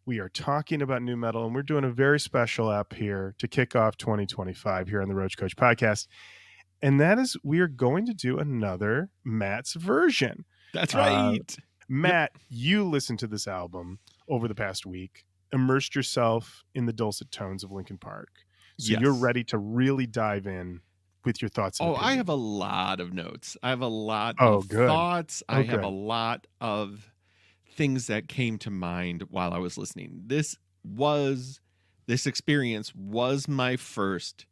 We are talking about new metal, and we're doing a very special app here to kick off 2025 here on the Roach Koach podcast. And that is, we are going to do another Matt's version. That's Uh, right. Matt, you listened to this album over the past week, immersed yourself in the dulcet tones of Linkin Park. So you're Yes. ready to really dive in with your thoughts and Oh, I opinions. have a lot of notes. I have a lot Oh, of good. thoughts. Oh, I have a good. lot of things that came to mind while I was listening. This experience was my first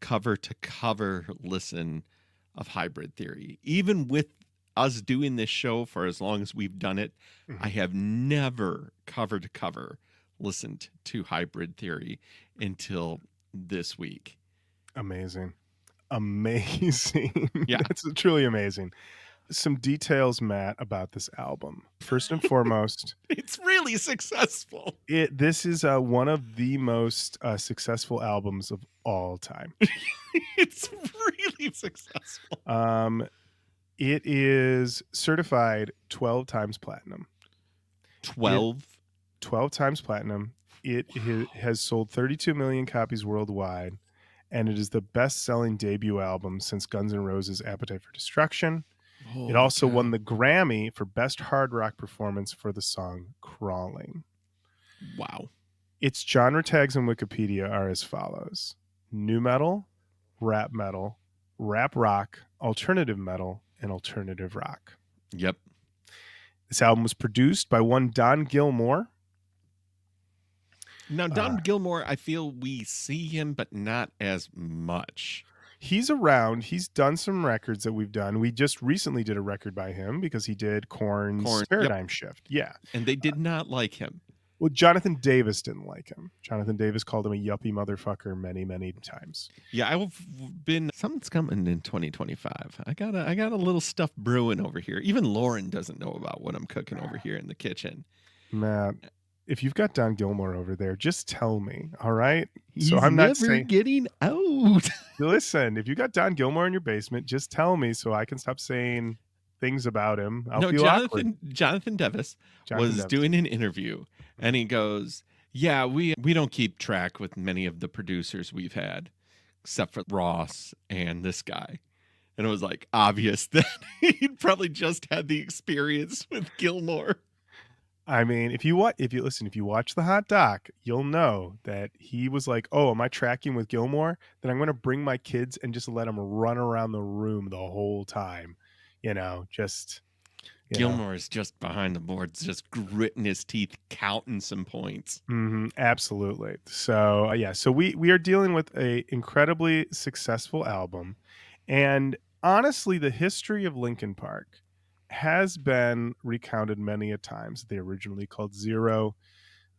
cover to cover listen of Hybrid Theory. Even with us doing this show for as long as we've done it, Mhm. I have never cover to cover listened to Hybrid Theory until this week. Amazing. Amazing. Yeah. That's truly amazing. Some details, Matt, about this album. First and foremost, It's really successful. this is one of the most successful albums of all time. It's really successful. It is certified 12 times platinum. 12? 12 times platinum. It has sold 32 million copies worldwide, and it is the best-selling debut album since Guns N' Roses' Appetite for Destruction. It also won the Grammy for Best Hard Rock Performance for the song Crawling. Wow. Its genre tags on Wikipedia are as follows: new metal, rap rock, alternative metal, and alternative rock. Yep. This album was produced by one Don Gilmore. Now, Don Gilmore, I feel we see him, but not as much. He's around. He's done some records that we've done. We just recently did a record by him because he did Korn's Paradigm Shift. Yeah. And they did not like him. Well, Jonathan Davis didn't like him. Jonathan Davis called him a yuppie motherfucker many, many times. Yeah, I've been something's coming in 2025. I got a little stuff brewing over here. Even Lauren doesn't know about what I'm cooking over here in the kitchen. Matt, if you've got Don Gilmore over there, just tell me. All right. He's I'm not saying getting out. Listen, if you got Don Gilmore in your basement, just tell me so I can stop saying things about him. I'll feel awkward. Jonathan Davis was doing an interview, and he goes, "Yeah, we don't keep track with many of the producers we've had, except for Ross and this guy." And it was like obvious that he'd probably just had the experience with Gilmore. I mean, if you watch the Hot Doc, you'll know that he was like, "Oh, am I tracking with Gilmore? Then I'm going to bring my kids and just let them run around the room the whole time." Gilmore is just behind the boards, just gritting his teeth, counting some points. Absolutely. So so we are dealing with a incredibly successful album, and honestly, the history of Linkin Park has been recounted many a times. They originally called Zero,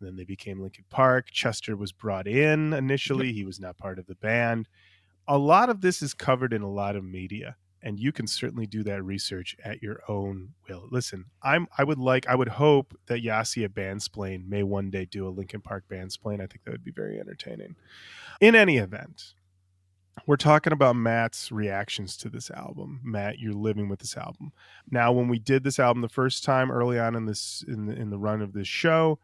then they became Linkin Park. Chester was brought in initially. Yep. He was not part of the band. A lot of this is covered in a lot of media, and you can certainly do that research at your own will. Listen, I would hope that Yasi at Bandsplain may one day do a Linkin Park Bandsplain. I think that would be very entertaining. In any event, we're talking about Matt's reactions to this album. Matt, you're living with this album. Now, when we did this album the first time early on in the run of this show,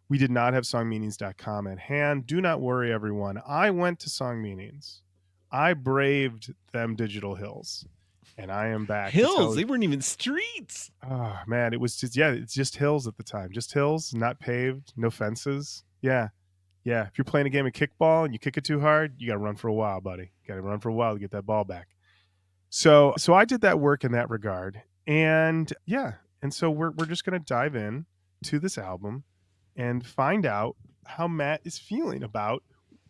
we did not have songmeanings.com at hand. Do not worry, everyone. I went to Song Meanings. I braved them digital hills, and I am back. Hills? They weren't even streets. Oh, man. It was just, it's just hills at the time. Just hills, not paved, no fences. Yeah. Yeah, if you're playing a game of kickball and you kick it too hard, you got to run for a while, buddy. You got to run for a while to get that ball back. So I did that work in that regard. And so we're just going to dive in to this album and find out how Matt is feeling about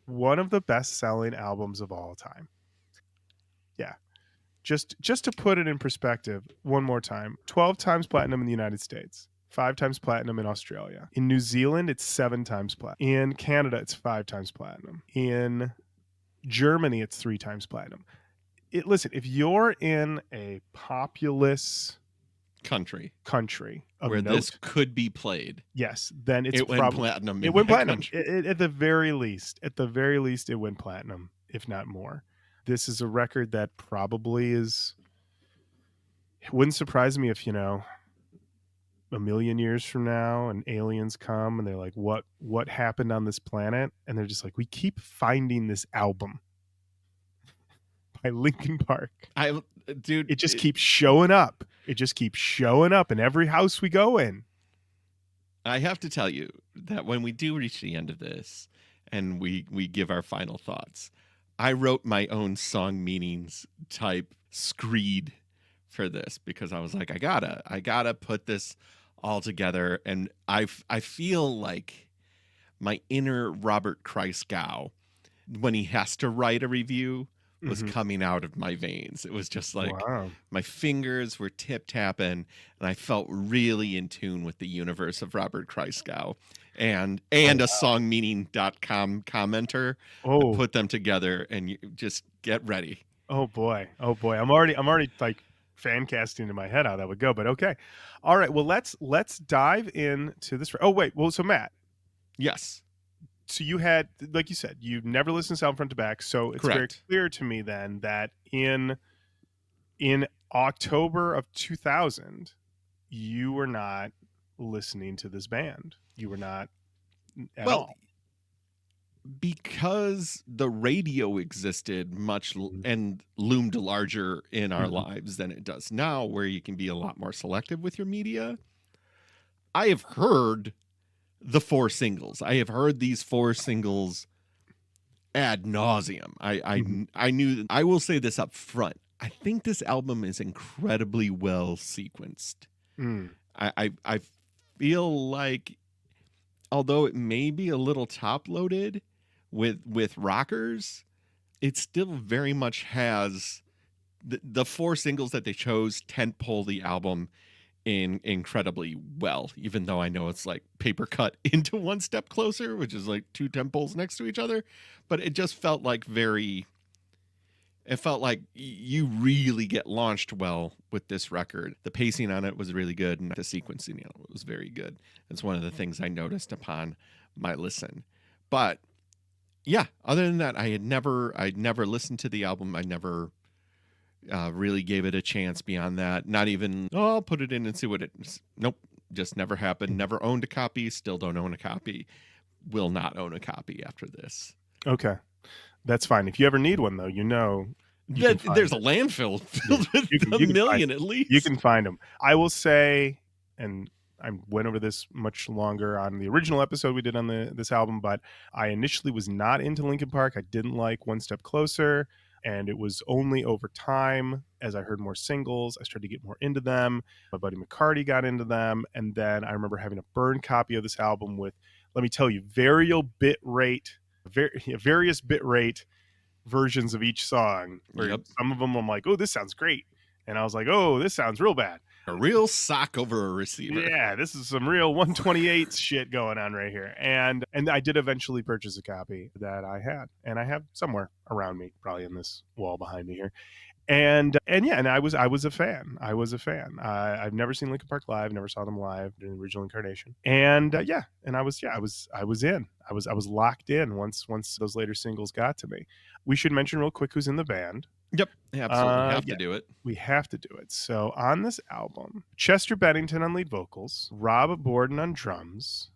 one of the best-selling albums of all time. Yeah. Just to put it in perspective one more time, 12 times platinum in the United States. 5 times platinum in Australia. In New Zealand, it's 7 times platinum. In Canada, it's 5 times platinum. In Germany, it's 3 times platinum. Listen, if you're in a populous country where this could be played, yes, then it went platinum. It went platinum. At the very least, it went platinum, if not more. This is a record that probably is. It wouldn't surprise me if a million years from now and aliens come and they're like, what happened on this planet? And they're just like, we keep finding this album by Linkin Park. Dude, It just keeps showing up. It just keeps showing up in every house we go in. I have to tell you that when we do reach the end of this and we give our final thoughts, I wrote my own song meanings type screed for this because I was like, I gotta put this all together. And I feel like my inner Robert Christgau, when he has to write a review, was coming out of my veins. It was just like my fingers were tip-tapping and I felt really in tune with the universe of Robert Christgau and a songmeaning.com commenter. Put them together and you just get ready. Oh boy. I'm already like fan casting in my head how that would go, but okay. All right. Well, let's dive into this. Oh wait. Well, so Matt. Yes. So you had, like you said, you never listened to Sound Front to Back. So it's very clear to me then that in October of 2000, you were not listening to this band. You were not at all. Because the radio existed much and loomed larger in our lives than it does now, where you can be a lot more selective with your media. I have heard the 4 singles. I have heard these 4 singles ad nauseum. I knew. I will say this up front. I think this album is incredibly well sequenced. I feel like, although it may be a little top loaded with rockers, it still very much has the 4 singles that they chose tentpole the album incredibly well, even though I know it's like Papercut into One Step Closer, which is like 2 tempos next to each other, but it just felt like it felt like you really get launched well with this record. The pacing on it was really good and the sequencing on it was very good. It's one of the things I noticed upon my listen. But yeah, other than that, I'd never listened to the album. I never really gave it a chance beyond that. Not even, I'll put it in and see what it is. Nope. Just never happened. Never owned a copy. Still don't own a copy. Will not own a copy after this. Okay. That's fine. If you ever need one, though, there's a landfill filled with a million at least. You can find them. I will say, and I went over this much longer on the original episode we did on this album, but I initially was not into Linkin Park. I didn't like One Step Closer. And it was only over time, as I heard more singles, I started to get more into them. My buddy McCarty got into them. And then I remember having a burned copy of this album with, let me tell you, various bit rate versions of each song. Where some of them I'm like, oh, this sounds great. And I was like, oh, this sounds real bad. A real sock over a receiver. Yeah, this is some real 128 shit going on right here. And I did eventually purchase a copy that I had, and I have somewhere around me, probably in this wall behind me here. And I was a fan. I've never seen Linkin Park live, never saw them live in the original incarnation. And I was in. I was locked in once those later singles got to me. We should mention real quick who's in the band. Yep, absolutely have to do it. We have to do it. So on this album, Chester Bennington on lead vocals, Rob Borden on drums,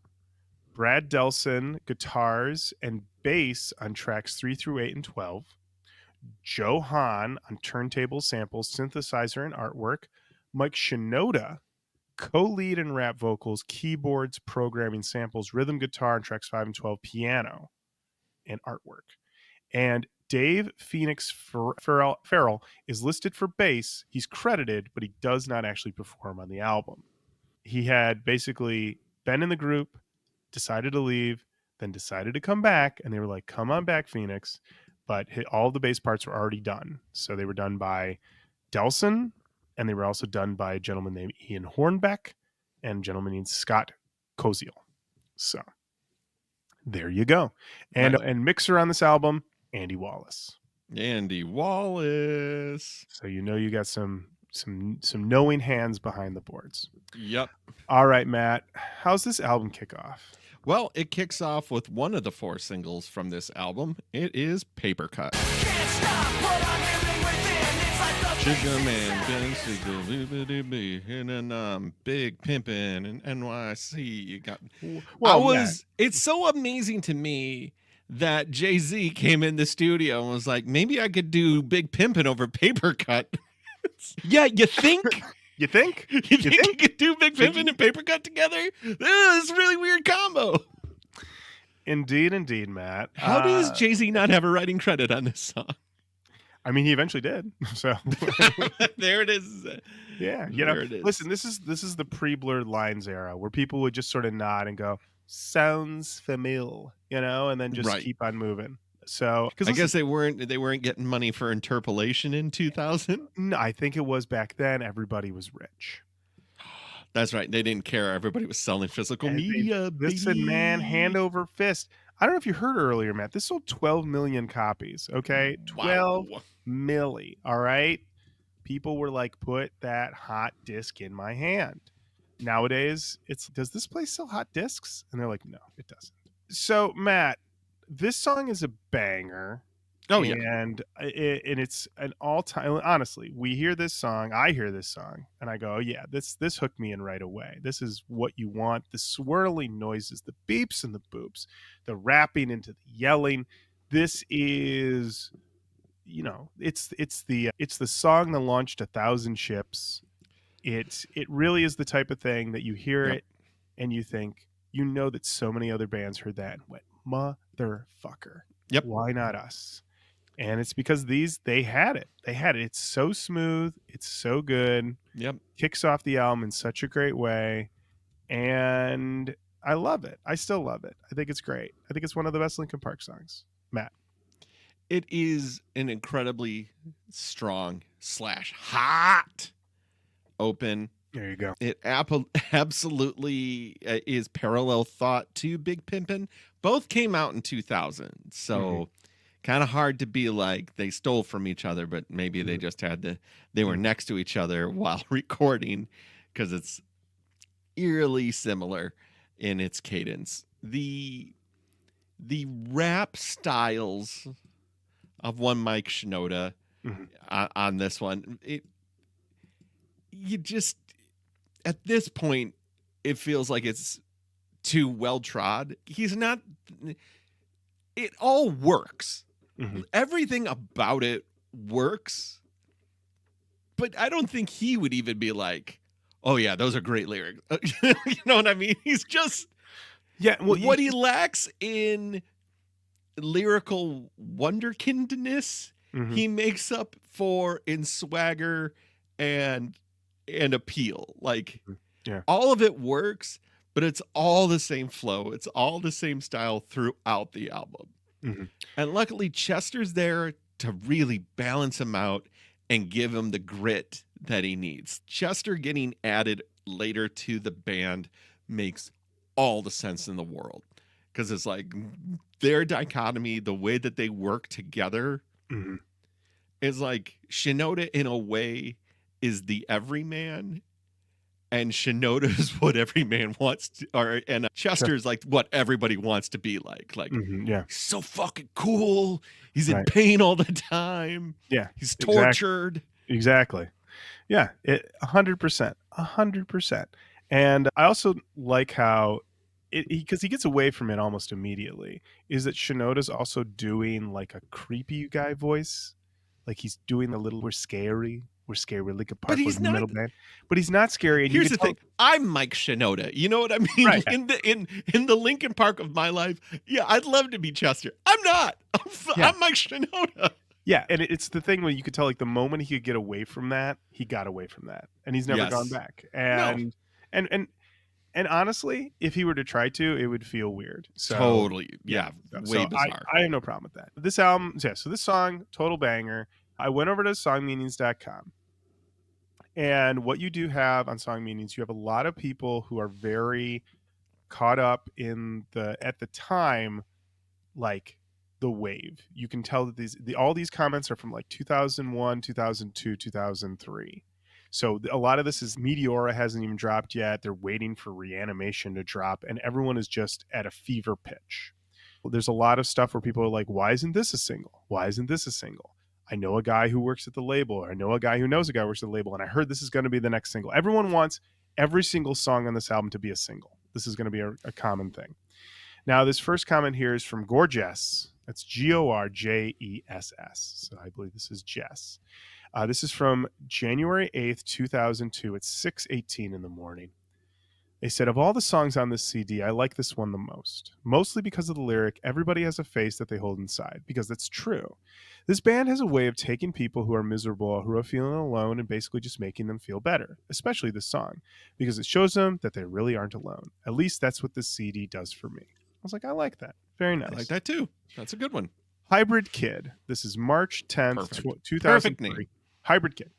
Brad Delson guitars and bass on tracks 3 through 8 and 12, Joe Hahn on turntable samples, synthesizer, and artwork, Mike Shinoda co-lead and rap vocals, keyboards, programming, samples, rhythm guitar on tracks 5 and 12, piano, and artwork. And Dave Phoenix Farrell is listed for bass. He's credited, but he does not actually perform on the album. He had basically been in the group, decided to leave, then decided to come back, and they were like, come on back, Phoenix. But all the bass parts were already done. So they were done by Delson, and they were also done by a gentleman named Ian Hornbeck and a gentleman named Scott Koziel. So there you go. And mixer on this album, Andy Wallace. So you got some knowing hands behind the boards. Yep. All right, Matt. How's this album kick off? Well, it kicks off with one of the 4 singles from this album. It is Papercut. Can't stop what I'm feeling within. It's like the Sugar Man, and then big pimpin' in NYC. You got. Well, Matt, It's so amazing to me that Jay-Z came in the studio and was like, maybe I could do Big Pimpin' over Papercut. Yeah, you think? you think? You think you could do Big Pimpin' and Papercut together? This is a really weird combo. Indeed, Matt. How does Jay-Z not have a writing credit on this song? I mean, he eventually did. So there it is. Yeah, listen, this is the pre-blurred lines era where people would just sort of nod and go, "Sounds familiar," and then just keep on moving. So, I guess they weren't getting money for interpolation in 2000. No, I think it was back then. Everybody was rich. That's right. They didn't care. Everybody was selling physical media. Listen, man, hand over fist. I don't know if you heard earlier, Matt. This sold 12 million copies. Okay, 12 milli. All right. People were like, put that hot disc in my hand. Nowadays, does this place sell hot discs? And they're like, no, it doesn't. So, Matt, this song is a banger. Oh, yeah. And it's an all-time, honestly, I hear this song, and I go, oh, yeah, this hooked me in right away. This is what you want. The swirling noises, the beeps and the boops, the rapping into the yelling. This is, it's the song that launched 1,000 ships. It really is the type of thing that you hear it and you think, that so many other bands heard that and went, motherfucker. Yep. Why not us? And it's because they had it. It's so smooth. It's so good. Yep. Kicks off the album in such a great way. And I love it. I still love it. I think it's great. I think it's one of the best Linkin Park songs. Matt. It is an incredibly strong / hot open. There you go. It absolutely is parallel thought to Big Pimpin'. Both came out in 2000. So kind of hard to be like they stole from each other, but maybe they just they were next to each other while recording, because it's eerily similar in its cadence. The rap styles of one Mike Shinoda on this one, at this point, it feels like it's too well trod. He's not. It all works. Everything about it works. But I don't think he would even be like, oh, yeah, those are great lyrics. You know what I mean? He's just. Yeah. Well, what he lacks in lyrical wonderkindness, he makes up for in swagger and appeal. Like, all of it works, but it's all the same flow. It's all the same style throughout the album. And luckily, Chester's there to really balance him out and give him the grit that he needs. Chester getting added later to the band makes all the sense in the world, because it's like their dichotomy, the way that they work together is like Shinoda in a way is the everyman, and Shinoda is what every man wants to, and Chester's like what everybody wants to be like. He's so fucking cool. He's in pain all the time. Yeah. He's tortured. Exactly. Yeah. 100%. And I also like how because he gets away from it almost immediately, is that Shinoda's also doing like a creepy guy voice. Like he's doing a little, we're scary Linkin Park was the middle band, but he's not scary. And here's the thing: I'm Mike Shinoda. You know what I mean? Right. In the Linkin Park of my life, yeah, I'd love to be Chester. I'm not. I'm Mike Shinoda. Yeah, and it's the thing where you could tell, like, the moment he could get away from that, he got away from that, and he's never gone back. And and honestly, if he were to try to, it would feel weird. So, totally, way bizarre. I have no problem with that. This album, so this song, total banger. I went over to songmeanings.com. And what you do have on Song Meanings, you have a lot of people who are very caught up in at the time, like the wave. You can tell that all these comments are from like 2001, 2002, 2003. So a lot of this is Meteora hasn't even dropped yet. They're waiting for Reanimation to drop, and everyone is just at a fever pitch. There's a lot of stuff where people are like, why isn't this a single? Why isn't this a single? I know a guy who works at the label, or I know a guy who knows a guy who works at the label, and I heard this is going to be the next single. Everyone wants every single song on this album to be a single. This is going to be a common thing. Now, this first comment here is from Gorjess. That's Gorjess. So I believe this is Jess. This is from January 8th, 2002. It's 6:18 in the morning. They said, of all the songs on this CD, I like this one the most. Mostly because of the lyric, everybody has a face that they hold inside, because that's true. This band has a way of taking people who are miserable, who are feeling alone, and basically just making them feel better, especially this song, because it shows them that they really aren't alone. At least that's what this CD does for me. I was like, I like that. Very nice. I like that too. That's a good one. Hybrid Kid. This is March 10th, 2003. Perfect name. Hybrid Kid.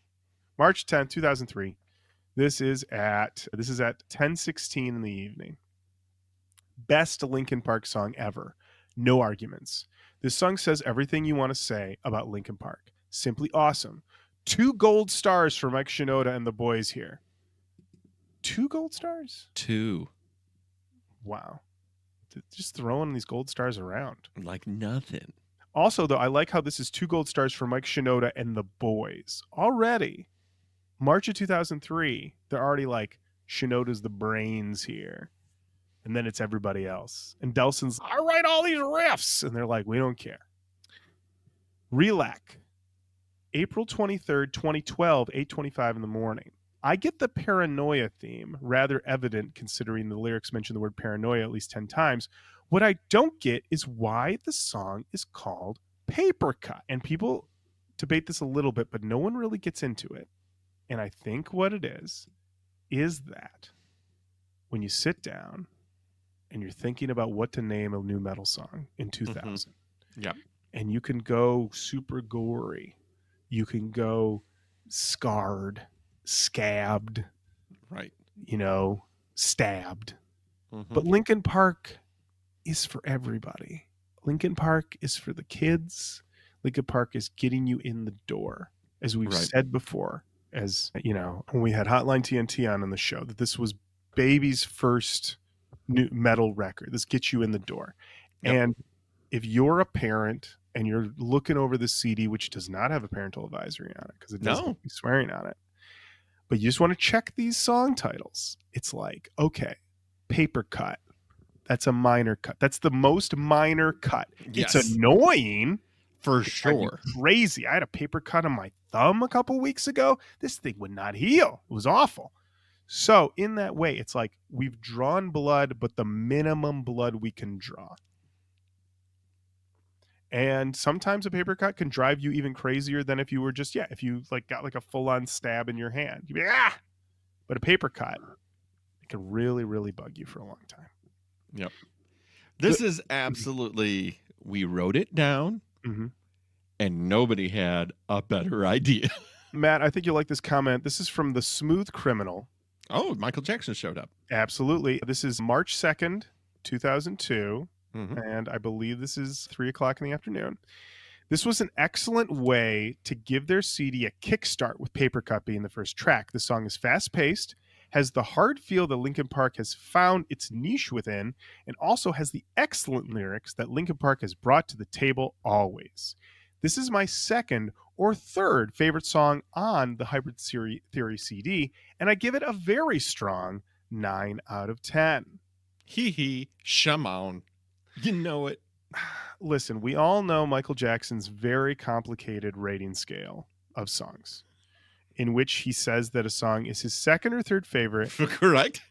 March 10th, 2003. This is at 10:16 in the evening. Best Linkin Park song ever. No arguments. This song says everything you want to say about Linkin Park. Simply awesome. 2 gold stars for Mike Shinoda and the boys here. 2 gold stars? 2. Wow. Just throwing these gold stars around. Like nothing. Also, though, I like how this is 2 gold stars for Mike Shinoda and the boys. Already. March of 2003, they're already like, Shinoda's the brains here. And then it's everybody else. And Delson's, I write all these riffs. And they're like, we don't care. Relac, April 23rd, 2012, 8:25 in the morning. I get the paranoia theme, rather evident considering the lyrics mention the word paranoia at least 10 times. What I don't get is why the song is called Papercut. And people debate this a little bit, but no one really gets into it. And I think what it is that when you sit down and you're thinking about what to name a new metal song in 2000, Yep. And you can go super gory, you can go scarred, scabbed, right? Stabbed. But Linkin Park is for everybody. Linkin Park is for the kids. Linkin Park is getting you in the door, as we've said before. As when we had Hotline TNT on the show, that this was Baby's first new metal record. This gets you in the door. Yep. And if you're a parent and you're looking over the CD, which does not have a parental advisory on it, because it doesn't be swearing on it, but you just want to check these song titles, it's like, okay, Papercut, that's a minor cut. That's the most minor cut. Yes. It's annoying. For sure. Crazy. I had a paper cut on my thumb a couple weeks ago. This thing would not heal. It was awful. So in that way, it's like we've drawn blood, but the minimum blood we can draw. And sometimes a paper cut can drive you even crazier than if you were just, if you got like a full-on stab in your hand. You'd be like, ah! But a paper cut, it can really, really bug you for a long time. Yep. This is absolutely, we wrote it down. And nobody had a better idea. Matt, I think you'll like this comment. This is from The Smooth Criminal. Oh, Michael Jackson showed up. Absolutely. This is March 2nd, 2002. And I believe this is 3:00 in the afternoon. This was an excellent way to give their CD a kickstart, with Papercut being the first track. The song is fast-paced, has the hard feel that Linkin Park has found its niche within, and also has the excellent lyrics that Linkin Park has brought to the table always. This is my second or third favorite song on the Hybrid Theory CD, and I give it a very strong 9 out of 10. Hee, Shamon. You know it. Listen, we all know Michael Jackson's very complicated rating scale of songs, in which he says that a song is his second or third favorite. Correct.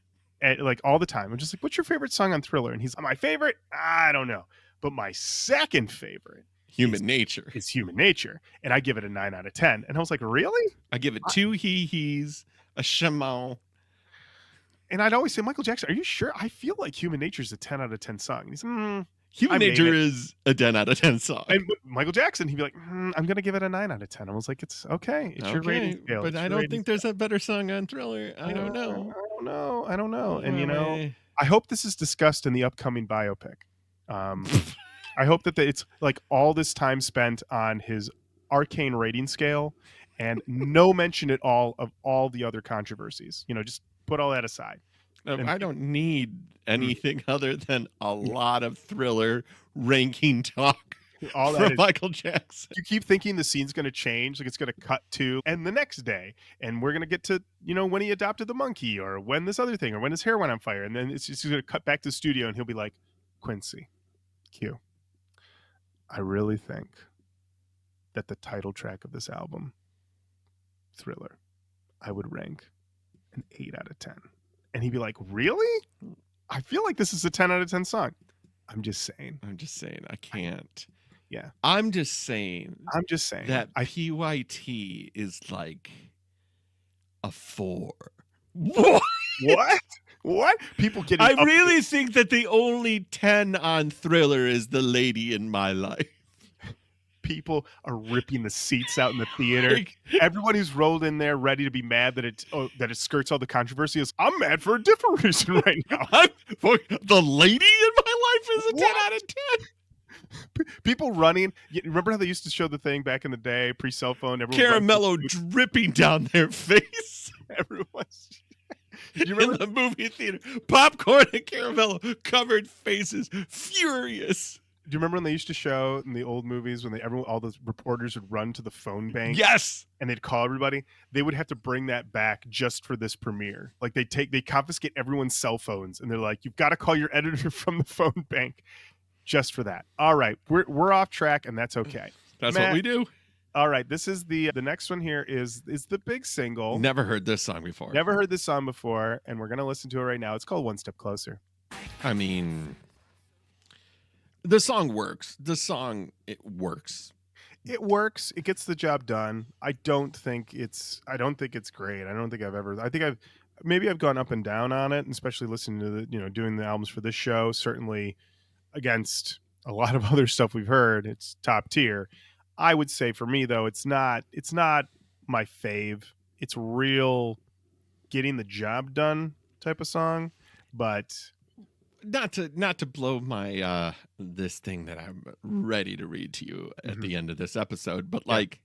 Like all the time. I'm just like, what's your favorite song on Thriller? And he's, my favorite? I don't know. But my second favorite Human Nature. It's Human Nature. And I give it a 9 out of 10. And I was like, really? I give it 2 hee-hees, a Shamon. And I'd always say, Michael Jackson, are you sure? I feel like Human Nature is a 10 out of 10 song. And he's Human Nature is a 10 out of 10 song. And Michael Jackson, he'd be like, I'm going to give it a 9 out of 10. I was like, it's okay. It's your rating scale. But I don't think there's a better song on Thriller. I don't know. I don't know. And, I hope this is discussed in the upcoming biopic. I hope that it's like all this time spent on his arcane rating scale and no mention at all of all the other controversies. Just put all that aside. I don't need anything other than a lot of Thriller ranking talk. All that from is, Michael Jackson. you keep thinking the scene's going to change, like it's going to cut to and the next day, and we're going to get to, when he adopted the monkey, or when this other thing, or when his hair went on fire, and then it's just going to cut back to the studio, and he'll be like, Quincy, Q, I really think that the title track of this album, Thriller, I would rank an 8 out of 10. And he'd be like, really? I feel like this is a 10 out of 10 song. I'm just saying. I can't. Yeah. I'm just saying that PYT is like a 4. What? What? People getting I really think that the only 10 on Thriller is The Lady in My Life. People are ripping the seats out in the theater. Everyone who's rolled in there ready to be mad that it skirts all the controvery is, I'm mad for a different reason right now. The Lady in My Life is a 10 out of 10. People running. Remember how they used to show the thing back in the day, pre-cell phone? Caramello dripping down their face. Everyone's. You remember in the movie theater? Popcorn and caramello covered faces, furious. Do you remember when they used to show in the old movies when all the reporters would run to the phone bank? Yes. And they'd call everybody? They would have to bring that back just for this premiere. Like they confiscate everyone's cell phones, and they're like, you've got to call your editor from the phone bank just for that. All right, we're off track, and that's okay. That's Matt, what we do. All right, this is the next one here is the big single. Never heard this song before. And we're gonna listen to it right now. It's called One Step Closer. I mean, the song works. It works. It works. It gets the job done. I don't think it's great. I've gone up and down on it, and especially listening to doing the albums for this show. Certainly against a lot of other stuff we've heard, it's top tier. I would say for me though, it's not my fave. It's real getting the job done type of song, but not to blow my this thing that I'm ready to read to you at the end of this episode, but like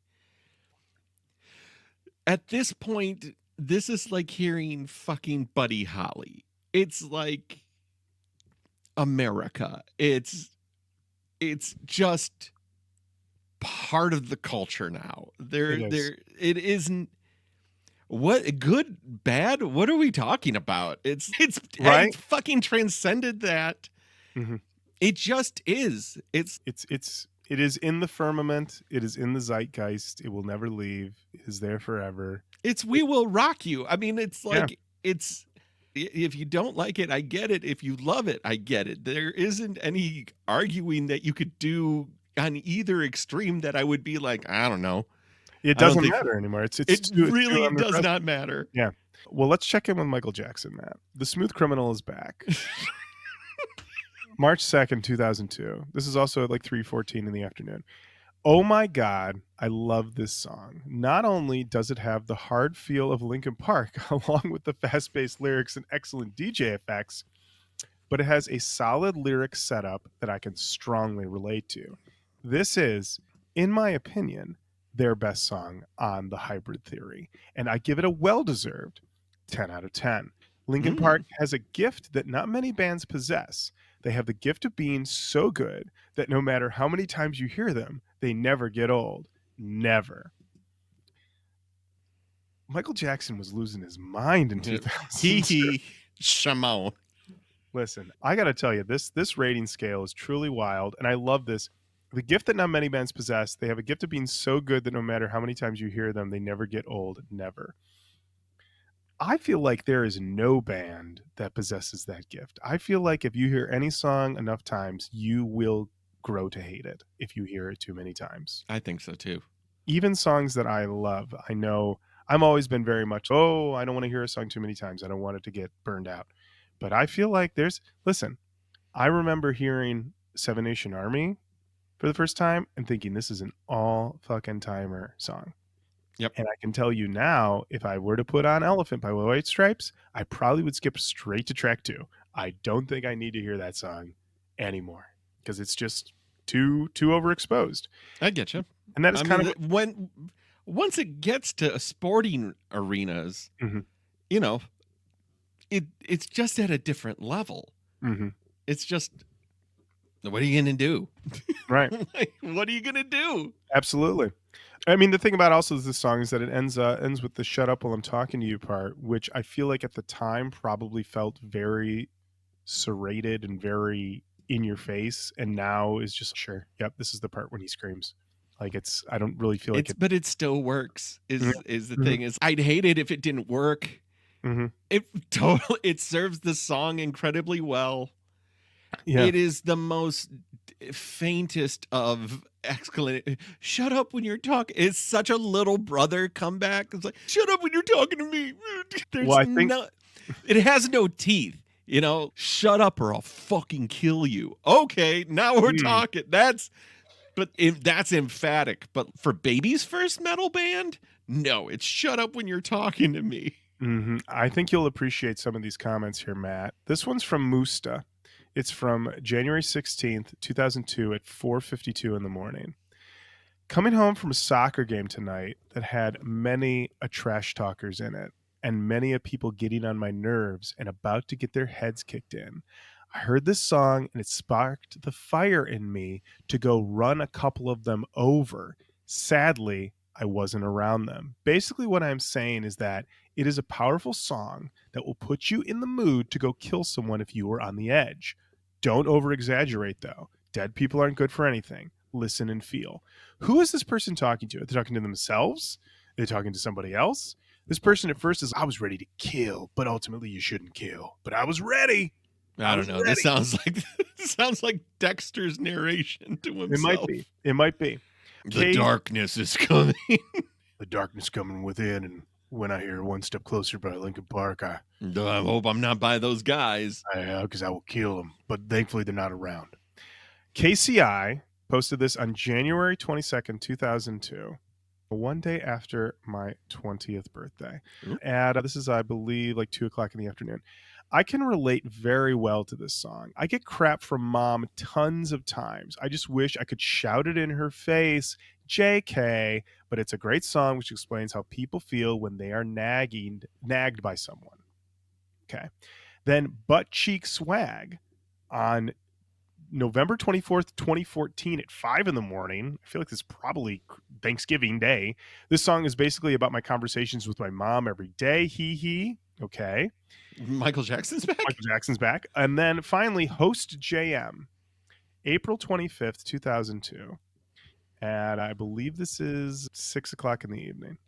at this point, this is like hearing fucking Buddy Holly. It's like America. It's just part of the culture now. It isn't. What good, bad? What are we talking about? It's right? It's fucking transcended that. Mm-hmm. It just is. It is in the firmament. It is in the zeitgeist. It will never leave. It is there forever. We will rock you. I mean, it's like it's. If you don't like it, I get it. If you love it, I get it. There isn't any arguing that you could do on either extreme that I would be like, I don't know. It doesn't matter anymore. It really does not matter. Yeah. Well, let's check in with Michael Jackson, Matt. The Smooth Criminal is back. March 2nd, 2002. This is also at like 3:14 in the afternoon. Oh my God, I love this song. Not only does it have the hard feel of Linkin Park, along with the fast-paced lyrics and excellent DJ effects, but it has a solid lyric setup that I can strongly relate to. This is, in my opinion, their best song on the Hybrid Theory, and I give it a well-deserved 10 out of 10. Linkin Park has a gift that not many bands possess. They have the gift of being so good that no matter how many times you hear them, they never get old. Never. Michael Jackson was losing his mind in 2000. Shamo. Listen, I got to tell you, this rating scale is truly wild, and I love this. The gift that not many bands possess, they have a gift of being so good that no matter how many times you hear them, they never get old. Never. I feel like there is no band that possesses that gift. I feel like if you hear any song enough times, you will grow to hate it if you hear it too many times. I think so too. Even songs that I love, I know I've always been very much, I don't want to hear a song too many times. I don't want it to get burned out. But I feel like listen, I remember hearing Seven Nation Army for the first time and thinking this is an all fucking timer song. Yep. And I can tell you now, if I were to put on Elephant by White Stripes, I probably would skip straight to track 2. I don't think I need to hear that song anymore because it's just too overexposed. I get you. And that is once it gets to sporting arenas, it's just at a different level. Mm-hmm. It's just What are you going to do? Right. Like, what are you going to do? Absolutely. I mean, the thing about also this song is that it ends with the "shut up while I'm talking to you" part, which I feel like at the time probably felt very serrated and very in your face, and now is just sure. Yep, this is the part when he screams. Like I don't really feel like it. But it still works. Yeah. Is the Mhm. thing is I'd hate it if it didn't work. Mhm. It serves the song incredibly well. Yeah. It is the most faintest of exclamation. Shut up when you're talking. It's such a little brother comeback. It's like, shut up when you're talking to me. Well, There's I think no, it has no teeth. You know, shut up or I'll fucking kill you. Okay, now we're mm, talking. That's emphatic. But for Baby's first metal band, no, it's shut up when you're talking to me. I think you'll appreciate some of these comments here, Matt. This one's from Musta. It's from January 16th, 2002 at 4:52 in the morning. Coming home from a soccer game tonight that had many a trash talkers in it and many a people getting on my nerves and about to get their heads kicked in. I heard this song and it sparked the fire in me to go run a couple of them over. Sadly, I wasn't around them. Basically, what I'm saying is that it is a powerful song that will put you in the mood to go kill someone if you were on the edge. Don't over exaggerate, though. Dead people aren't good for anything. Listen and feel. Who is this person talking to? Are they talking to themselves? Are they talking to somebody else? This person at first is, I was ready to kill, but ultimately you shouldn't kill. But I was ready. I don't know. This sounds like Dexter's narration to himself. It might be. It might be. The darkness is coming. The darkness coming within, and when I hear One Step Closer by Linkin Park, I hope I'm not by those guys. Because I will kill them. But thankfully they're not around. KCI posted this on January 22nd, 2002, one day after my 20th birthday. And this is, I believe, like 2 o'clock in the afternoon. I can relate very well to this song. I get crap from mom tons of times. I just wish I could shout it in her face, JK, but it's a great song which explains how people feel when they are nagged by someone. Okay. Then Butt Cheek Swag on November 24th, 2014 at 5 in the morning. I feel like this is probably Thanksgiving Day. This song is basically about my conversations with my mom every day. Hee. Okay. Michael Jackson's back? Michael Jackson's back. And then finally, Host JM, April 25th, 2002. And I believe this is 6 o'clock in the evening.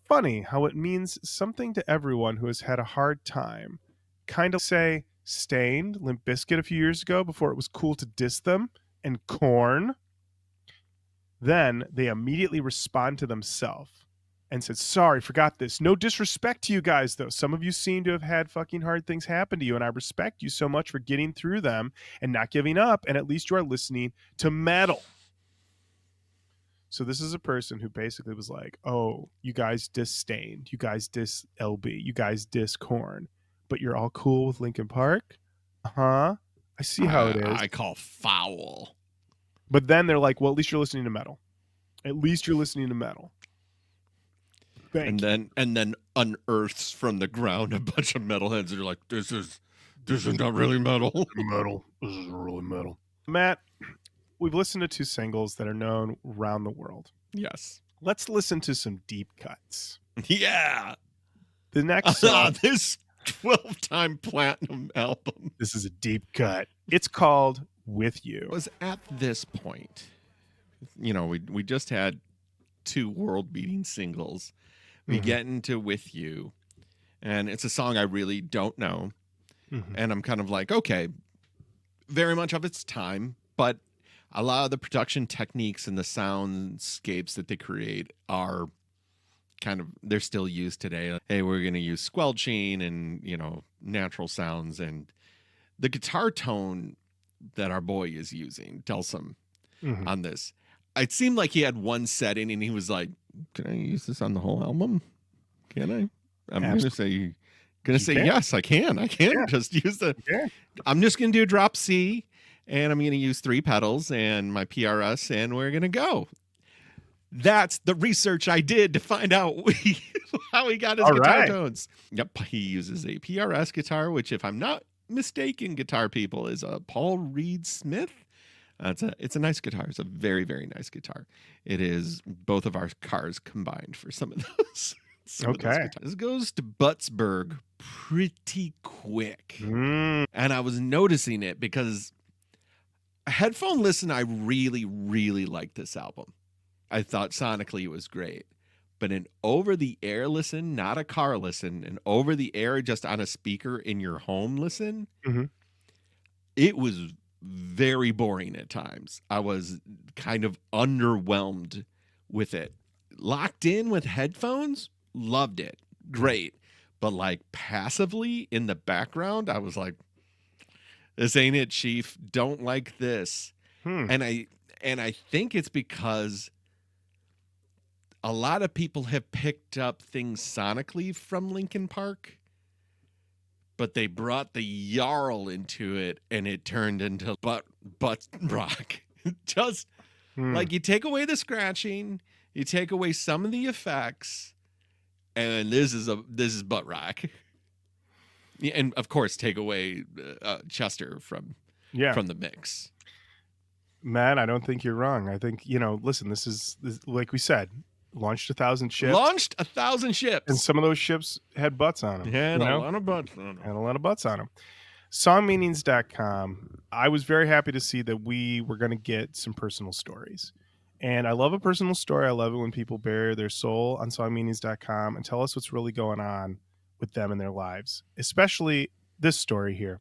Funny how it means something to everyone who has had a hard time. Kind of say, Stained, Limp Bizkit a few years ago before it was cool to diss them, and Korn. Then they immediately respond to themselves and said, sorry, forgot this. No disrespect to you guys, though. Some of you seem to have had fucking hard things happen to you, and I respect you so much for getting through them and not giving up, and at least you are listening to metal. So this is a person who basically was like, oh, you guys diss Stained, you guys diss LB, you guys diss Korn, but you're all cool with Linkin Park? Uh-huh. I see how it is. I call foul. But then they're like, well, at least you're listening to metal. At least you're listening to metal. And then unearths from the ground a bunch of metalheads that are like, this is not really metal. Metal. This is really metal. Matt, we've listened to 2 singles that are known around the world. Yes. Let's listen to some deep cuts. Yeah. The next song. This 12-time platinum album. This is a deep cut. It's called With You. It was at this point, you know, we just had 2 world-beating singles. We get into With You, and it's a song I really don't know. And I'm kind of like, okay, very much of its time, but a lot of the production techniques and the soundscapes that they create are kind of, they're still used today. Hey, we're going to use squelching and, you know, natural sounds, and the guitar tone that our boy is using tells some on this. It seemed like he had one setting and he was like, can I use this on the whole album? Can I? I'm going to say yes, I can. Just use I'm just going to do a drop C, and I'm going to use 3 pedals and my PRS, and we're going to go. That's the research I did to find out how he got his guitar tones. Yep, he uses a PRS guitar, which, if I'm not mistaken, guitar people, is a Paul Reed Smith. It's a nice guitar. It's a very, very nice guitar. It is both of our cars combined for some of those some of those Okay. guitars. This goes to Buttsburg pretty quick. Mm. And I was noticing it because headphone listen, I really, really liked this album. I thought sonically it was great. But an over the air listen, not a car listen, an over the air just on a speaker in your home listen, Mm-hmm. it was very boring at times. I was kind of underwhelmed with it. Locked in with headphones, loved it. Great. But like passively in the background, I was like, this ain't it, Chief. Don't like this. Hmm. And I think it's because a lot of people have picked up things sonically from Linkin Park, but they brought the Jarl into it and it turned into butt rock. Just like you take away the scratching, you take away some of the effects, and this is butt rock. And of course, take away Chester from the mix. Matt, I don't think you're wrong. I think, listen, this is like we said, launched 1,000 ships. Launched 1,000 ships. And some of those ships had butts on them. Had a lot of butts on them. Had a lot of butts on them. Songmeanings.com. I was very happy to see that we were going to get some personal stories. And I love a personal story. I love it when people bare their soul on songmeanings.com and tell us what's really going on with them in their lives, especially this story here.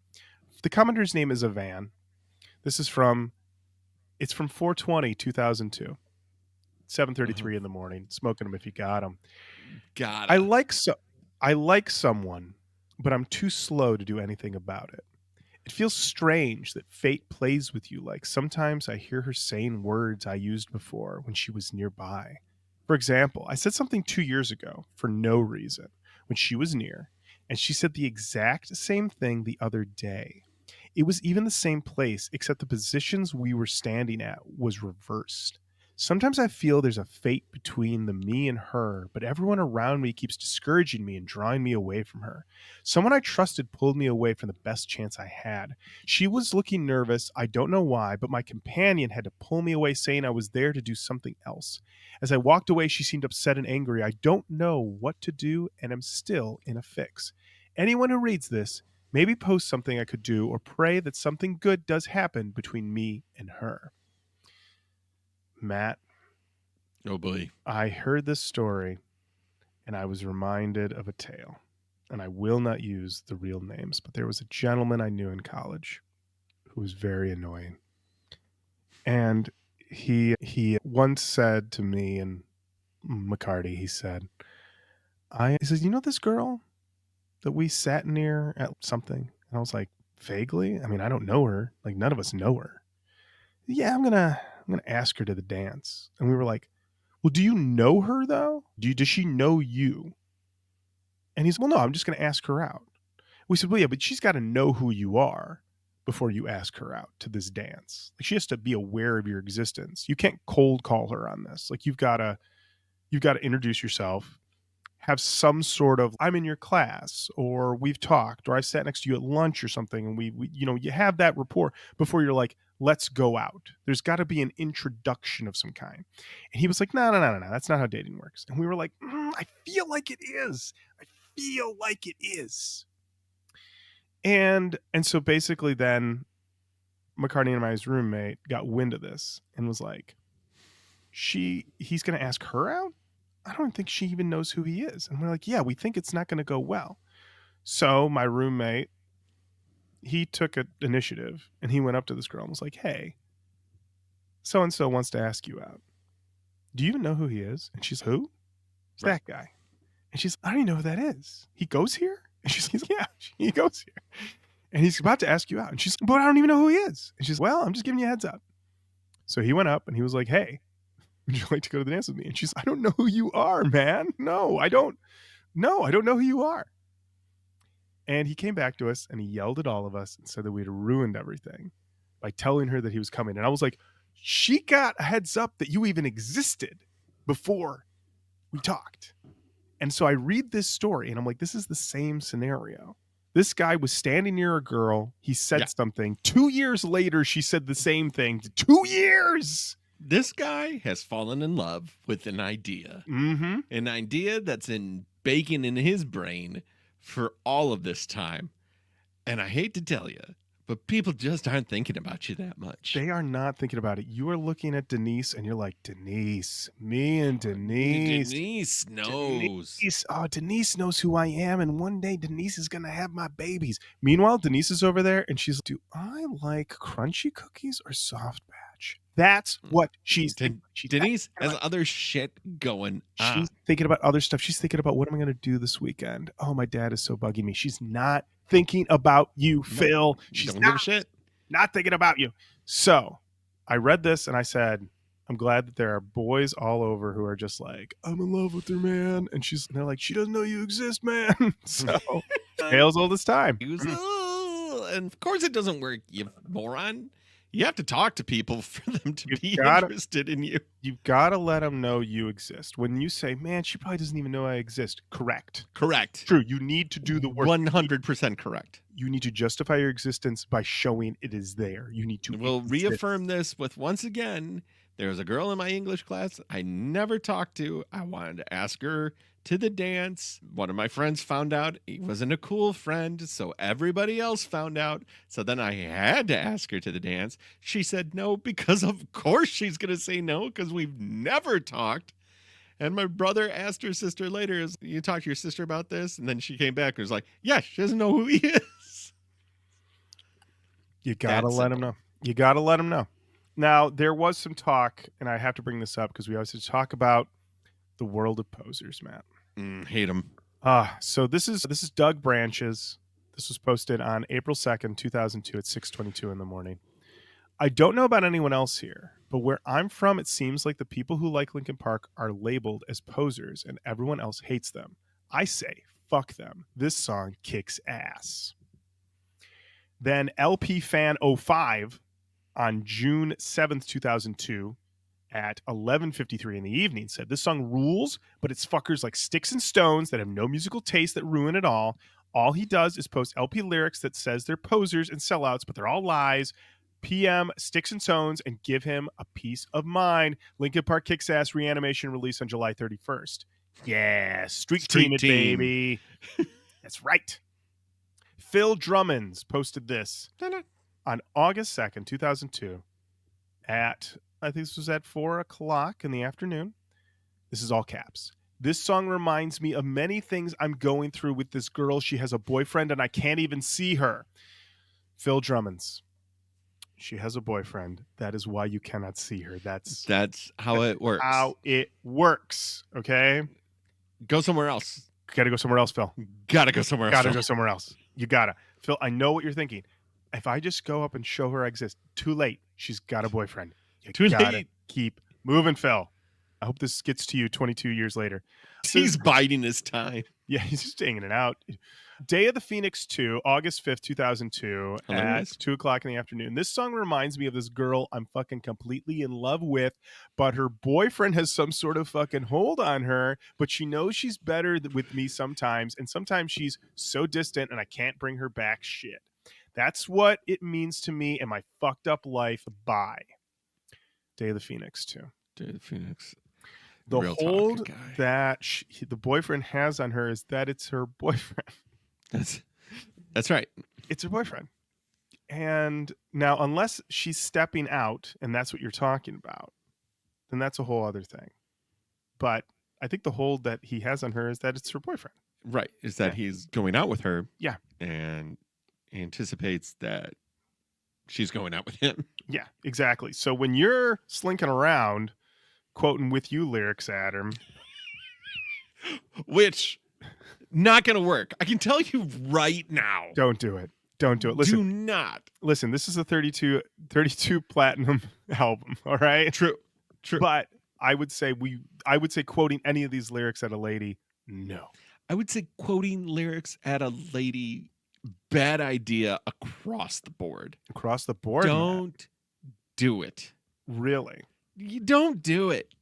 The commenter's name is Avan. This is from 4/20, 2002. 7:33 in the morning. Smoking them if you got them. Got it. I like someone, but I'm too slow to do anything about it. It feels strange that fate plays with you. Like sometimes I hear her saying words I used before when she was nearby. For example, I said something 2 years ago for no reason when she was near, and she said the exact same thing the other day. It was even the same place, except the positions we were standing at was reversed. Sometimes I feel there's a fate between the me and her, but everyone around me keeps discouraging me and drawing me away from her. Someone I trusted pulled me away from the best chance I had. She was looking nervous. I don't know why, but my companion had to pull me away, saying I was there to do something else. As I walked away, she seemed upset and angry. I don't know what to do, and am still in a fix. Anyone who reads this, maybe post something I could do or pray that something good does happen between me and her. Matt. Oh boy. I heard this story and I was reminded of a tale. And I will not use the real names, but there was a gentleman I knew in college who was very annoying. And he once said to me and McCarty, he said, you know this girl that we sat near at something? And I was like, vaguely? I mean, I don't know her. Like none of us know her. Yeah, I'm gonna ask her to the dance. And we were like, well, do you know her though? Does she know you? And he's, well, no, I'm just gonna ask her out. We said, well, yeah, but she's got to know who you are before you ask her out to this dance. Like she has to be aware of your existence. You can't cold call her on this. Like you've got to introduce yourself, have some sort of, I'm in your class, or we've talked, or I sat next to you at lunch or something, and we you have that rapport before you're like, let's go out. There's got to be an introduction of some kind. And he was like, no, that's not how dating works. And we were like, I feel like it is. I feel like it is. And so basically then McCartney and my roommate got wind of this and was like, he's going to ask her out? I don't think she even knows who he is. And we're like, yeah, we think it's not going to go well. So my roommate, he took an initiative and he went up to this girl and was like, hey, so-and-so wants to ask you out. Do you even know who he is? And she's, who? It's that guy. And she's, I don't even know who that is. He goes here? And she's like, yeah, he goes here. And he's about to ask you out. And she's like, but I don't even know who he is. And she's, well, I'm just giving you a heads up. So he went up and he was like, hey, would you like to go to the dance with me? And she's, I don't know who you are, man. No, I don't know who you are. And he came back to us and he yelled at all of us and said that we'd ruined everything by telling her that he was coming. And I was like, she got a heads up that you even existed before we talked. And so I read this story and I'm like, this is the same scenario. This guy was standing near a girl. He said something. 2 years later, she said the same thing. 2 years. This guy has fallen in love with an idea. Mm-hmm. An idea that's in baking in his brain for all of this time. And I hate to tell you, but people just aren't thinking about you that much. They are not thinking about it. You are looking at Denise and you're like, Denise, me and Denise. Denise knows. Denise knows who I am. And one day Denise is going to have my babies. Meanwhile, Denise is over there and she's like, do I like crunchy cookies or soft batch? That's what she's thinking. Denise has other shit going on. She's thinking about other stuff. She's thinking about what am I going to do this weekend? Oh, my dad is so bugging me. She's not thinking about you, Phil. She's don't give a shit. Not thinking about you. So I read this and I said, I'm glad that there are boys all over who are just like, I'm in love with her, man. And they're like, she doesn't know you exist, man. So tales all this time. And of course it doesn't work, you moron. You have to talk to people for them to be interested in you. You've got to let them know you exist. When you say, man, she probably doesn't even know I exist. Correct. True. You need to do the work. 100% correct. You need to justify your existence by showing it is there. You need to. We'll reaffirm this with, once again, there was a girl in my English class I never talked to. I wanted to ask her to the dance. One of my friends found out he wasn't a cool friend, so everybody else found out. So then I had to ask her to the dance. She said no, because of course she's going to say no, because we've never talked. And my brother asked her sister later, you talked to your sister about this? And then she came back and was like, yeah, she doesn't know who he is. You got to let him know. You got to let him know. Now, there was some talk, and I have to bring this up because we always talk about the world of posers, Matt. Hate them. So this is Doug Branch's. This was posted on April 2nd, 2002 at 6:22 in the morning. I don't know about anyone else here, but where I'm from, it seems like the people who like Linkin Park are labeled as posers and everyone else hates them. I say, fuck them. This song kicks ass. Then LP Fan 05 on June 7th, 2002 at 11:53 in the evening said, this song rules, but it's fuckers like Sticks and Stones that have no musical taste that ruin it all. All he does is post LP lyrics that says they're posers and sellouts, but they're all lies. PM Sticks and Stones and give him a piece of mind. Linkin Park kicks ass. Reanimation release on July 31st. Yeah, Street Team it, baby. That's right. Phil Drummonds posted this on August 2nd, 2002 at, I think this was at 4 o'clock in the afternoon. This is all caps. This song reminds me of many things I'm going through with this girl. She has a boyfriend and I can't even see her. Phil Drummonds. She has a boyfriend. That is why you cannot see her. That's how it works. How it works. Okay? Go somewhere else. Gotta go somewhere else, Phil. Gotta go somewhere else. Gotta go somewhere else. You gotta. Phil, I know what you're thinking. If I just go up and show her I exist, too late. She's got a boyfriend. You gotta keep moving, Phil. I hope this gets to you 22 years later. He's biding his time. Yeah, he's just hanging it out. Day of the Phoenix 2, August 5th, 2002 at 2 o'clock in the afternoon. This song reminds me of this girl I'm fucking completely in love with, but her boyfriend has some sort of fucking hold on her, but she knows she's better with me sometimes, and sometimes she's so distant and I can't bring her back. Shit. That's what it means to me and my fucked up life. Bye. Day of the Phoenix 2. Day of the Phoenix. The hold that the boyfriend has on her is that it's her boyfriend. That's right. It's her boyfriend. And now, unless she's stepping out, and that's what you're talking about, then that's a whole other thing. But I think the hold that he has on her is that it's her boyfriend. Right. Is that he's going out with her. Yeah. And anticipates that she's going out with him. Yeah, exactly. So when you're slinking around, quoting with you lyrics at him. Which, not going to work. I can tell you right now. Don't do it. Don't do it. Listen, do not. Listen, this is a 32 platinum album, all right? True. But I would say quoting any of these lyrics at a lady, no. I would say quoting lyrics at a lady, bad idea across the board. Across the board? Don't do it. Really? You don't do it.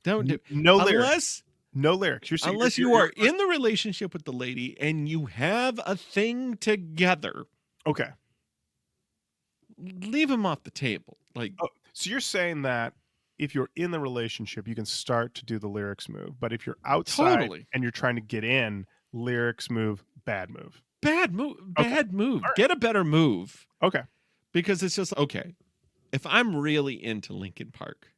Don't do it. No lyrics. No lyrics. Unless you are in the relationship with the lady and you have a thing together. Okay. Leave him off the table. Like, so you're saying that if you're in the relationship, you can start to do the lyrics move, but if you're outside and you're trying to get in, lyrics move, bad move. Bad move. Bad move. Right. Get a better move. Okay. Because it's just, okay, if I'm really into Linkin Park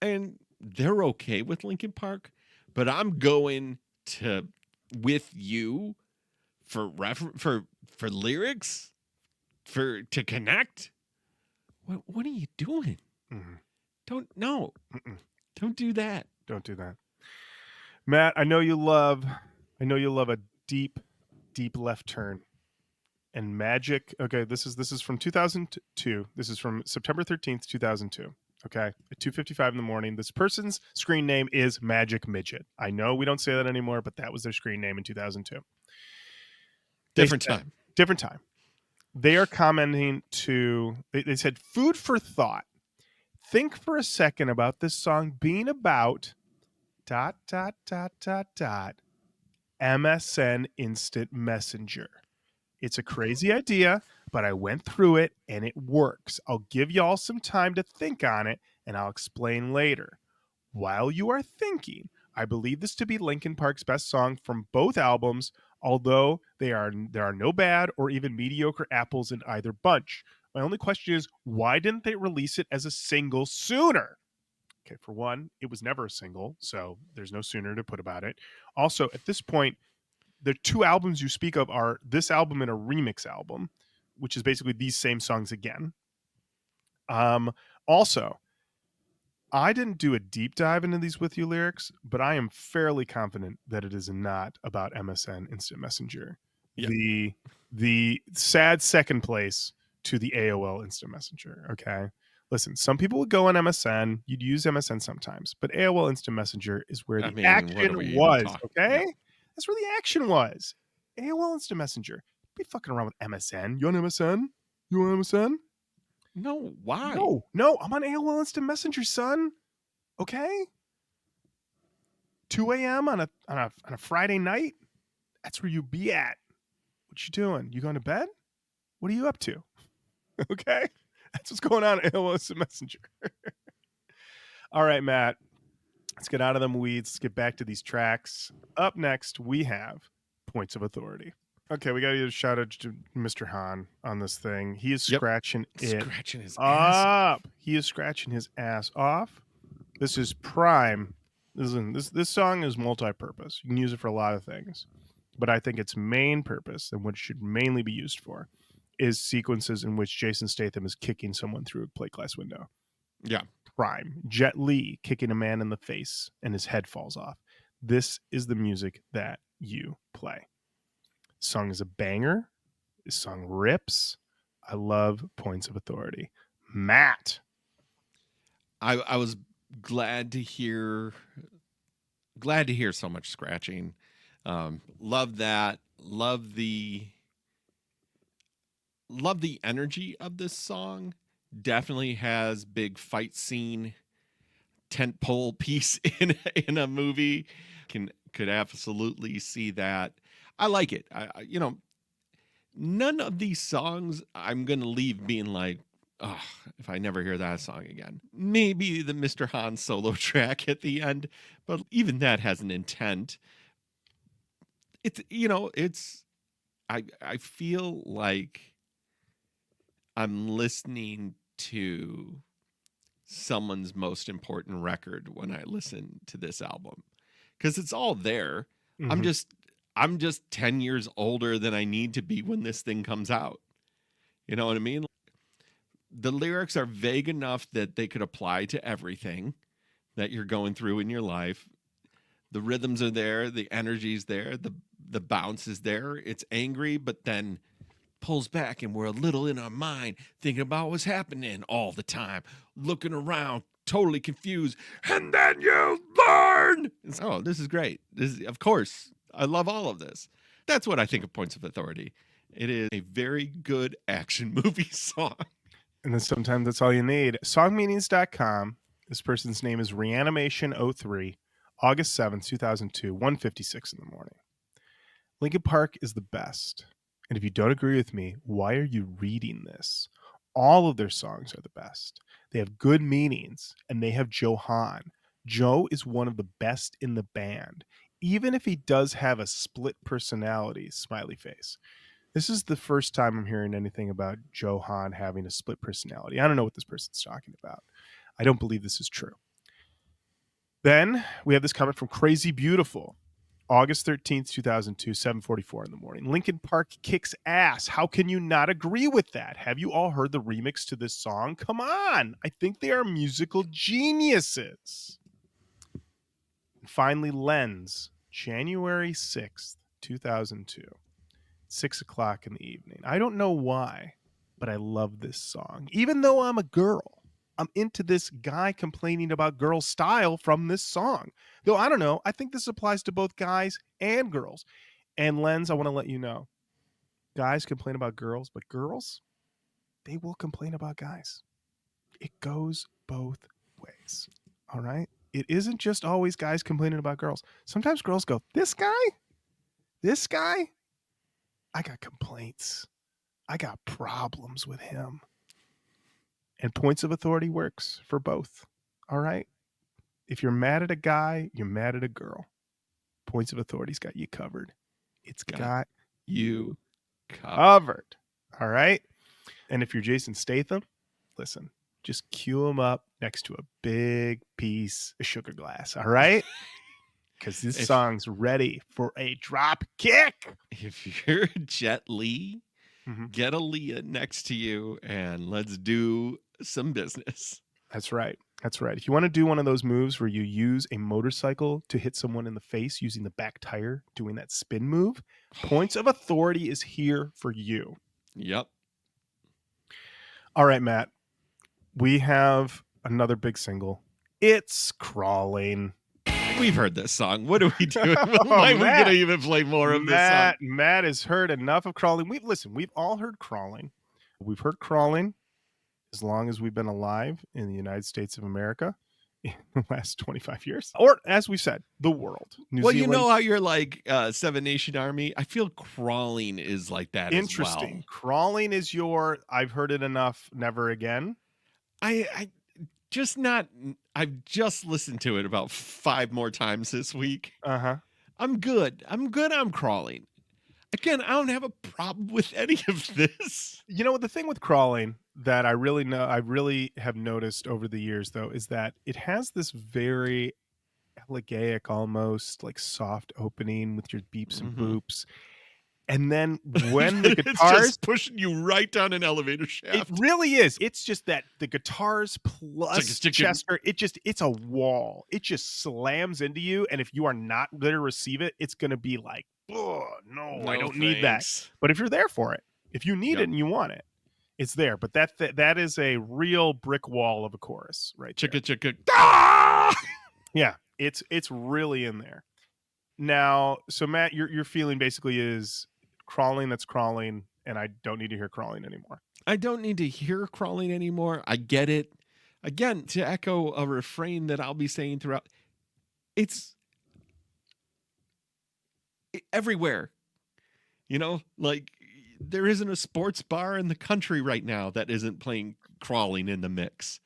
and they're okay with Linkin Park, but I'm going to with you for lyrics, to connect. What are you doing? Mm-hmm. Don't do that. Don't do that. Matt, I know you love a deep left turn and magic. Okay, this is from 2002. This is from September 13th, 2002. Okay, at 2:55 in the morning. This person's screen name is Magic Midget. I know we don't say that anymore, but that was their screen name in 2002. Different time. Different time. They are commenting to, they said, food for thought. Think for a second about this song being about ... MSN Instant Messenger. It's a crazy idea, but I went through it and it works. I'll give y'all some time to think on it and I'll explain later. While you are thinking, I believe this to be Linkin Park's best song from both albums, although there are no bad or even mediocre apples in either bunch. My only question is, why didn't they release it as a single sooner? Okay, for one, it was never a single, so there's no sooner to put about it. Also, at this point, the two albums you speak of are this album and a remix album, which is basically these same songs again. Also, I didn't do a deep dive into these With You lyrics, but I am fairly confident that it is not about MSN Instant Messenger. Yep. The sad second place to the AOL Instant Messenger, okay? Listen, some people would go on MSN. You'd use MSN sometimes, but AOL Instant Messenger is where the action was, okay? Yep. That's where the action was. AOL Instant Messenger. Be fucking around with MSN. You on MSN? You on MSN? No, why? No, I'm on AOL Instant Messenger, son. Okay? 2 a.m. on a Friday night? That's where you be at. What you doing? You going to bed? What are you up to? Okay? That's what's going on at AOL Instant Messenger. All right, Matt. Let's get out of them weeds. Let's get back to these tracks. Up next, we have Points of Authority. Okay, we got to give a shout out to Mr. Hahn on this thing. He is scratching his ass up. He is scratching his ass off. This is prime. This song is multi-purpose. You can use it for a lot of things, but I think its main purpose and what it should mainly be used for is sequences in which Jason Statham is kicking someone through a plate glass window. Yeah. Prime. Jet Li kicking a man in the face and his head falls off. This is the music that you play. This song is a banger. This song rips. I love Points of Authority. Matt. I was glad to hear so much scratching. Love that. Love the energy of this song. Definitely has big fight scene, tentpole piece in a movie. Could absolutely see that. I like it. None of these songs I'm gonna leave being like, oh, if I never hear that song again. Maybe the Mr. Han solo track at the end, but even that has an intent. I feel like I'm listening to someone's most important record when I listen to this album, because it's all there. Mm-hmm. I'm just 10 years older than I need to be when this thing comes out. You know what I mean? The lyrics are vague enough that they could apply to everything that you're going through in your life. The rhythms are there, the energy's there, the bounce is there. It's angry, but then pulls back and we're a little in our mind thinking about what's happening all the time, looking around, totally confused, and then you learn. Oh, this is great. Of course, I love all of this. That's what I think of Points of Authority. It is a very good action movie song. And then sometimes that's all you need. Songmeanings.com. This person's name is Reanimation03. August 7th, 2002, 1:56 in the morning. Linkin Park is the best. And if you don't agree with me, why are you reading this? All of their songs are the best. They have good meanings, and they have Joe Hahn. Joe is one of the best in the band, even if he does have a split personality, smiley face. This is the first time I'm hearing anything about Joe Hahn having a split personality. I don't know what this person's talking about. I don't believe this is true. Then we have this comment from Crazy Beautiful. August 13th, 2002, 7:44 in the morning. Linkin Park kicks ass. How can you not agree with that? Have you all heard the remix to this song? Come on. I think they are musical geniuses. And finally, Lens, January 6th, 2002, 6 o'clock in the evening. I don't know why, but I love this song. Even though I'm a girl, I'm into this guy complaining about girl style from this song. Though I don't know, I think this applies to both guys and girls. And Lens, I want to let you know, guys complain about girls, but girls, they will complain about guys. It goes both ways. All right? It isn't just always guys complaining about girls. Sometimes girls go, this guy, I got complaints. I got problems with him. And points of authority works for both. All right? If you're mad at a guy, you're mad at a girl. Points of authority's got you covered. It's got you covered. All right? And if you're Jason Statham, listen, just cue him up next to a big piece of sugar glass. All right? Because this song's ready for a drop kick. If you're Jet Li, get a Leah next to you and let's do some business. That's right. That's right. If you want to do one of those moves where you use a motorcycle to hit someone in the face using the back tire, doing that spin move, Points of Authority is here for you. Yep. All right, Matt. We have another big single. It's Crawling. We've heard this song. What are we doing? Why are we going to even play more of this song? Matt has heard enough of Crawling. We've all heard Crawling. We've heard Crawling as long as we've been alive in the United States of America in the last 25 years. Or, as we said, the world. New Zealand. You know how you're like Seven Nation Army? I feel Crawling is like that Interesting. As well. Crawling is your, I've heard it enough, never again. I've just listened to it about 5 more times this week. Uh-huh. I'm good on Crawling. Again, I don't have a problem with any of this. You know, the thing with Crawling that I really have noticed over the years, though, is that it has this very elegiac, almost like soft opening with your beeps and boops. And then when the guitars... It's just pushing you right down an elevator shaft. It really is. It's just that the guitars plus Chester, it's a wall. It just slams into you. And if you are not there to receive it, it's going to be like, oh, no, I don't need that. But if you're there for it, if you need it and you want it, it's there. But that is a real brick wall of a chorus right there. Chicka. Yeah, it's really in there. Now, so Matt, your feeling basically is Crawling, that's Crawling, and I don't need to hear Crawling anymore. I don't need to hear Crawling anymore. I get it. Again, to echo a refrain that I'll be saying throughout, it's everywhere. You know, like there isn't a sports bar in the country right now that isn't playing Crawling in the mix.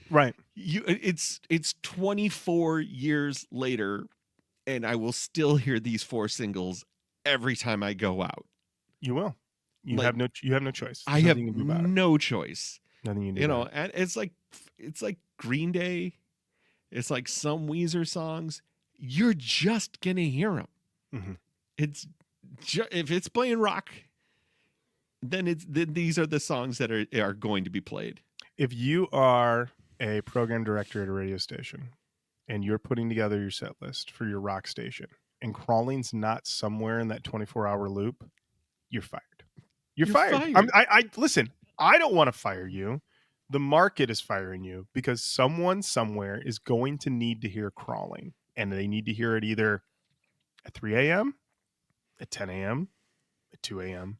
Right. It's 24 years later, and I will still hear these 4 singles every time I go out. You will. You have no choice. I have no choice. Nothing you do. You know, and it's like Green Day. It's like some Weezer songs. You're just gonna hear them. Mm-hmm. It's if it's playing rock, then these are the songs that are going to be played. If you are a program director at a radio station and you're putting together your set list for your rock station and Crawling's not somewhere in that 24-hour loop, you're fired. You're fired. I listen, I don't want to fire you. The market is firing you because someone somewhere is going to need to hear Crawling, and they need to hear it either at 3 a.m., at 10 a.m., at 2 a.m.,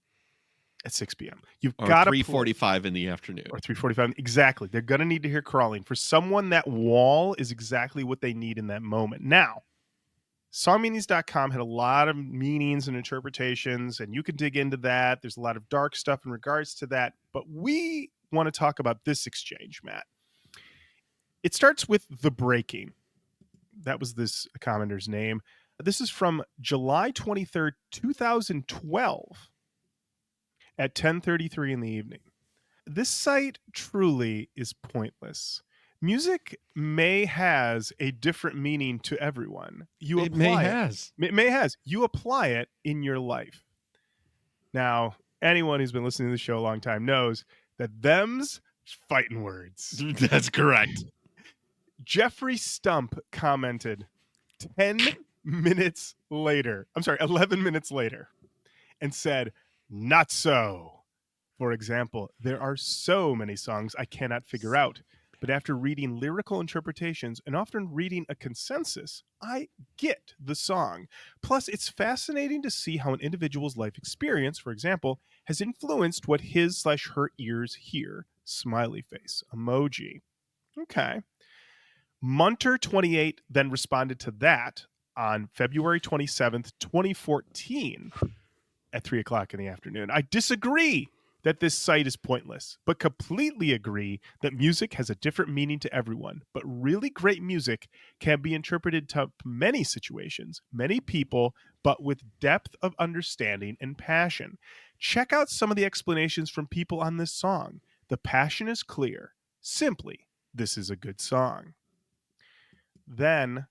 at 6 p.m. You've or got to 3:45 in the afternoon. Or 3:45. Exactly. They're going to need to hear Crawling. For someone, that wall is exactly what they need in that moment. Now, songmeanings.com had a lot of meanings and interpretations, and you can dig into that. There's a lot of dark stuff in regards to that. But we want to talk about this exchange, Matt. It starts with the breaking. That was this commenter's name. This is from July 23rd, 2012 at 10:33 in the evening. This site truly is pointless. Music has a different meaning to everyone. You It apply has. You apply it in your life. Now, anyone who's been listening to the show a long time knows that them's fighting words. That's correct. Jeffrey Stump commented 11 minutes later, and said, "Not so." For example, there are so many songs I cannot figure out, but after reading lyrical interpretations and often reading a consensus, I get the song. Plus, it's fascinating to see how an individual's life experience, for example, has influenced what his/her ears hear. Smiley face emoji. Okay. Munter28 then responded to that on February 27th, 2014 at 3 o'clock in the afternoon. I disagree that this site is pointless, but completely agree that music has a different meaning to everyone. But really great music can be interpreted to many situations, many people, but with depth of understanding and passion. Check out some of the explanations from people on this song. The passion is clear. Simply, this is a good song. Then,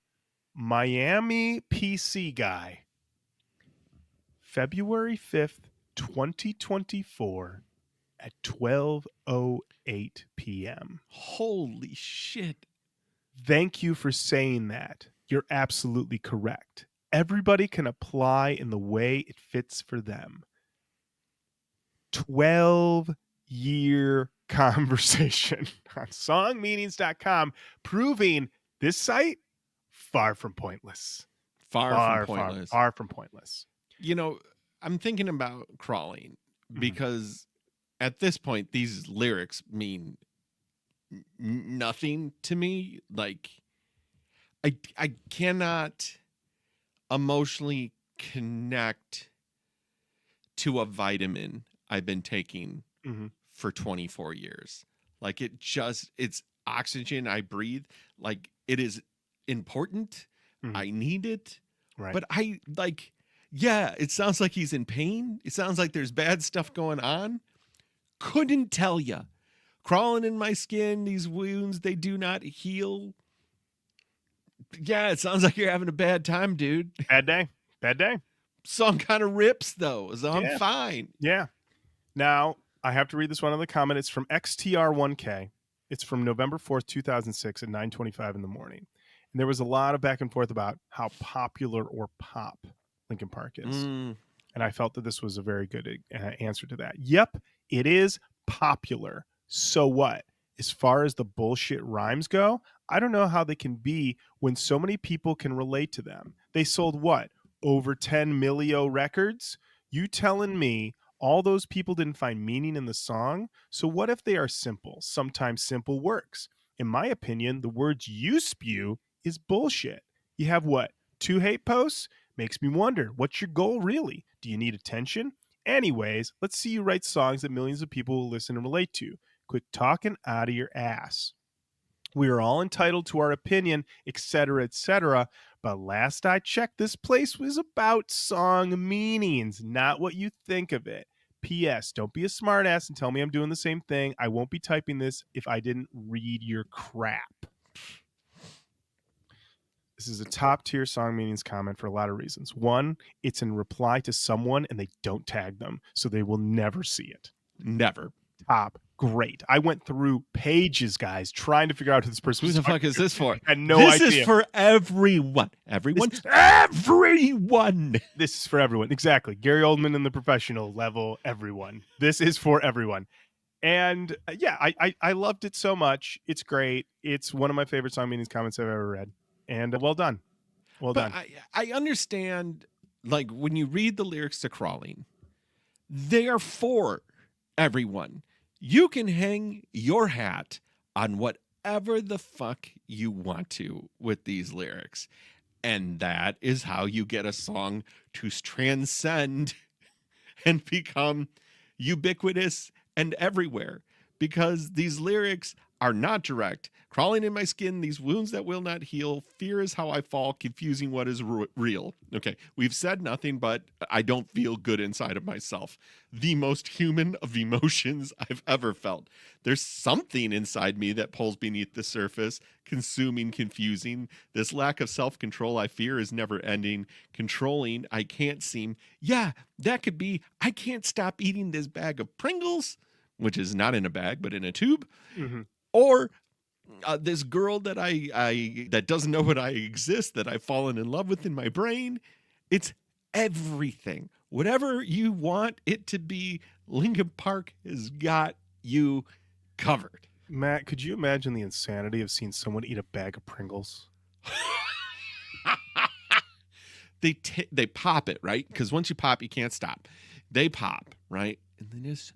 Miami PC guy, February 5th, 2024 at 12:08 p.m. Holy shit. Thank you for saying that. You're absolutely correct. Everybody can apply in the way it fits for them. 12-year conversation on songmeanings.com proving this site far from pointless. Far from pointless. You know, I'm thinking about Crawling because at this point, these lyrics mean nothing to me. Like, I cannot emotionally connect to a vitamin I've been taking for 24 years. Like, it's oxygen I breathe. Like, it is important. I need it. Right. But it sounds like he's in pain. It sounds like there's bad stuff going on. Couldn't tell you. Crawling in my skin, these wounds, they do not heal. Yeah, it sounds like you're having a bad time, dude. Bad day. Song kind of rips, though, so I'm fine. Yeah. Now, I have to read this one in the comment. It's from XTR1K. It's from November 4th, 2006 at 9:25 in the morning. And there was a lot of back and forth about how popular or pop Linkin Park is. And I felt that this was a very good answer to that. Yep, it is popular. So what? As far as the bullshit rhymes go, I don't know how they can be when so many people can relate to them. They sold what? Over 10 million records? You telling me all those people didn't find meaning in the song? So what if they are simple? Sometimes simple works. In my opinion, the words you spew is bullshit. You have what? 2 hate posts? Makes me wonder, what's your goal really? Do you need attention? Anyways, let's see you write songs that millions of people will listen and relate to. Quit talking out of your ass. We are all entitled to our opinion, etc., but last I checked, this place was about song meanings, not what you think of it. P.S. Don't be a smartass and tell me I'm doing the same thing. I won't be typing this if I didn't read your crap. This is a top tier song meanings comment for a lot of reasons. One, it's in reply to someone and they don't tag them, so they will never see it. Never. Top. Great. I went through pages, guys, trying to figure out who this person was. Who the fuck is this for? And no idea. This is for everyone. Everyone. This is for everyone. Exactly. Gary Oldman in the professional level, everyone. This is for everyone. And I loved it so much. It's great. It's one of my favorite song meanings comments I've ever read. And well done. Well done. I understand, like, when you read the lyrics to Crawling, They are for everyone. You can hang your hat on whatever the fuck you want to with these lyrics. And that is how you get a song to transcend and become ubiquitous and everywhere, because these lyrics are not direct. Crawling in my skin, these wounds that will not heal. Fear is how I fall, confusing what is real. Okay, we've said nothing, but I don't feel good inside of myself. The most human of emotions I've ever felt. There's something inside me that pulls beneath the surface, consuming, confusing. This lack of self-control I fear is never ending. Controlling, I can't seem. Yeah, that could be, I can't stop eating this bag of Pringles, which is not in a bag, but in a tube. Mm-hmm. Or this girl that I that doesn't know what I exist, that I've fallen in love with in my brain. It's everything. Whatever you want it to be, Linkin Park has got you covered. Matt, could you imagine the insanity of seeing someone eat a bag of Pringles? They pop it, right? Because once you pop, you can't stop. They pop, right? And then just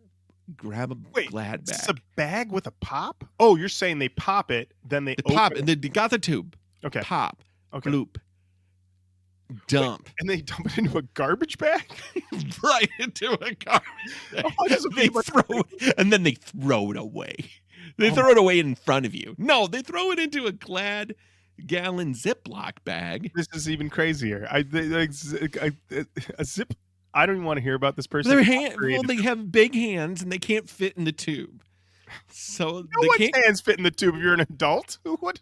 grab a glad bag. It's a bag with a pop? Oh, you're saying they pop it, then they pop it, and they got the tube. Okay. Pop. Okay. Bloop. Dump. Wait, and they dump it into a garbage bag? Right into a garbage bag. And then they throw it away. They throw it away in front of you. No, they throw it into a glad gallon Ziploc bag. This is even crazier. A zip. I don't even want to hear about this person. They have big hands and they can't fit in the tube. So hands fit in the tube if you're an adult. What?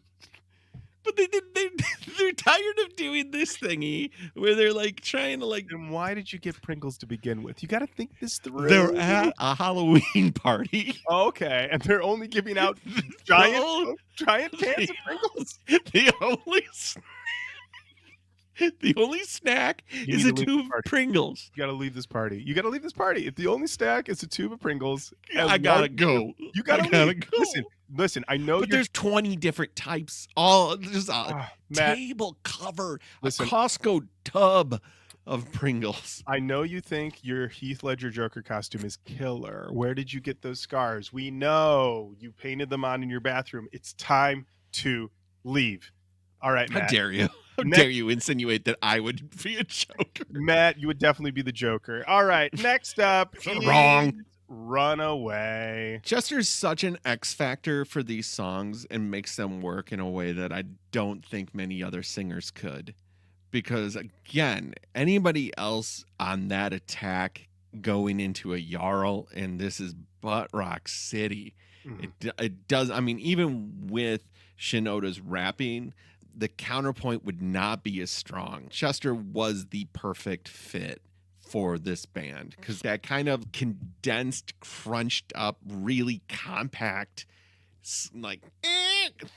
But they're tired of doing this thingy where they're like trying to like. And why did you get Pringles to begin with? You got to think this through. They're at a Halloween party. Okay, and they're only giving out giant cans of Pringles. The only snack is a tube of Pringles. You got to leave this party. If the only snack is a tube of Pringles, I gotta go. You gotta go. Listen. I know, but there's 20 different types. All just a table cover, a Costco tub of Pringles. I know you think your Heath Ledger Joker costume is killer. Where did you get those scars? We know you painted them on in your bathroom. It's time to leave. All right, Matt. How dare you? How dare you insinuate that I would be a Joker? Matt, you would definitely be the Joker. All right, next up. Wrong. Runaway. Chester's such an X factor for these songs and makes them work in a way that I don't think many other singers could. Because, again, anybody else on that attack going into a Jarl, and this is Butt Rock City, it does. I mean, even with Shinoda's rapping, the counterpoint would not be as strong. Chester was the perfect fit for this band because that kind of condensed, crunched up, really compact, like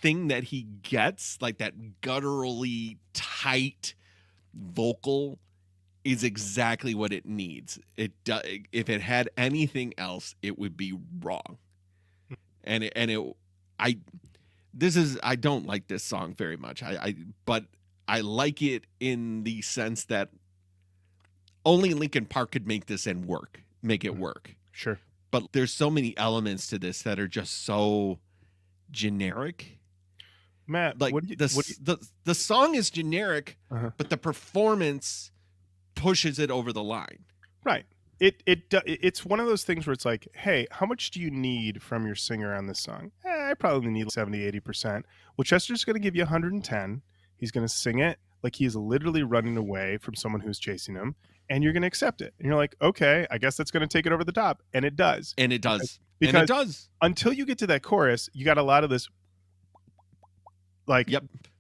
thing that he gets, like that gutturally tight vocal, is exactly what it needs. If it had anything else, it would be wrong. I don't like this song very much. But I like it in the sense that only Linkin Park could make this make it work. Sure. But there's so many elements to this that are just so generic. Matt, like the song is generic, but the performance pushes it over the line. Right. It's one of those things where it's like, hey, how much do you need from your singer on this song? I probably need 70-80%. Well, Chester's going to give you 110. He's going to sing it like he is literally running away from someone who's chasing him, and you're going to accept it. And you're like, okay, I guess that's going to take it over the top. And it does. Because until you get to that chorus, you got a lot of this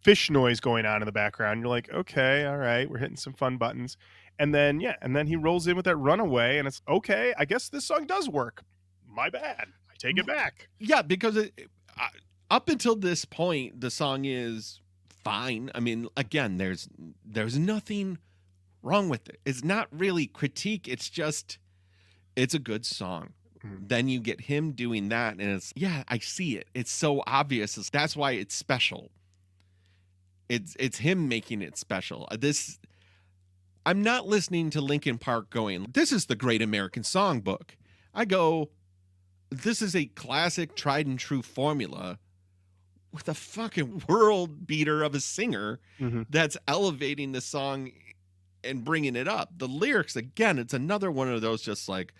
fish noise going on in the background. You're like, okay, all right, we're hitting some fun buttons. And then he rolls in with that Runaway, and it's okay. I guess this song does work. My bad. I take it back. Yeah, because up until this point, the song is fine. I mean, again, there's nothing wrong with it. It's not really critique. It's just it's a good song. Then you get him doing that, and I see it. It's so obvious. That's why it's special. It's him making it special. I'm not listening to Linkin Park going, this is the great American songbook. I go, this is a classic, tried and true formula with a fucking world beater of a singer that's elevating the song and bringing it up. The lyrics, again, it's another one of those just like,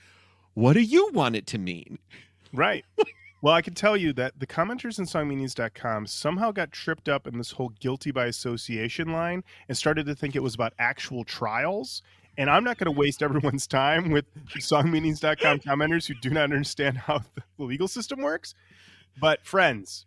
what do you want it to mean? Right. Well, I can tell you that the commenters in songmeanings.com somehow got tripped up in this whole guilty by association line and started to think it was about actual trials. And I'm not going to waste everyone's time with songmeanings.com commenters who do not understand how the legal system works. But friends,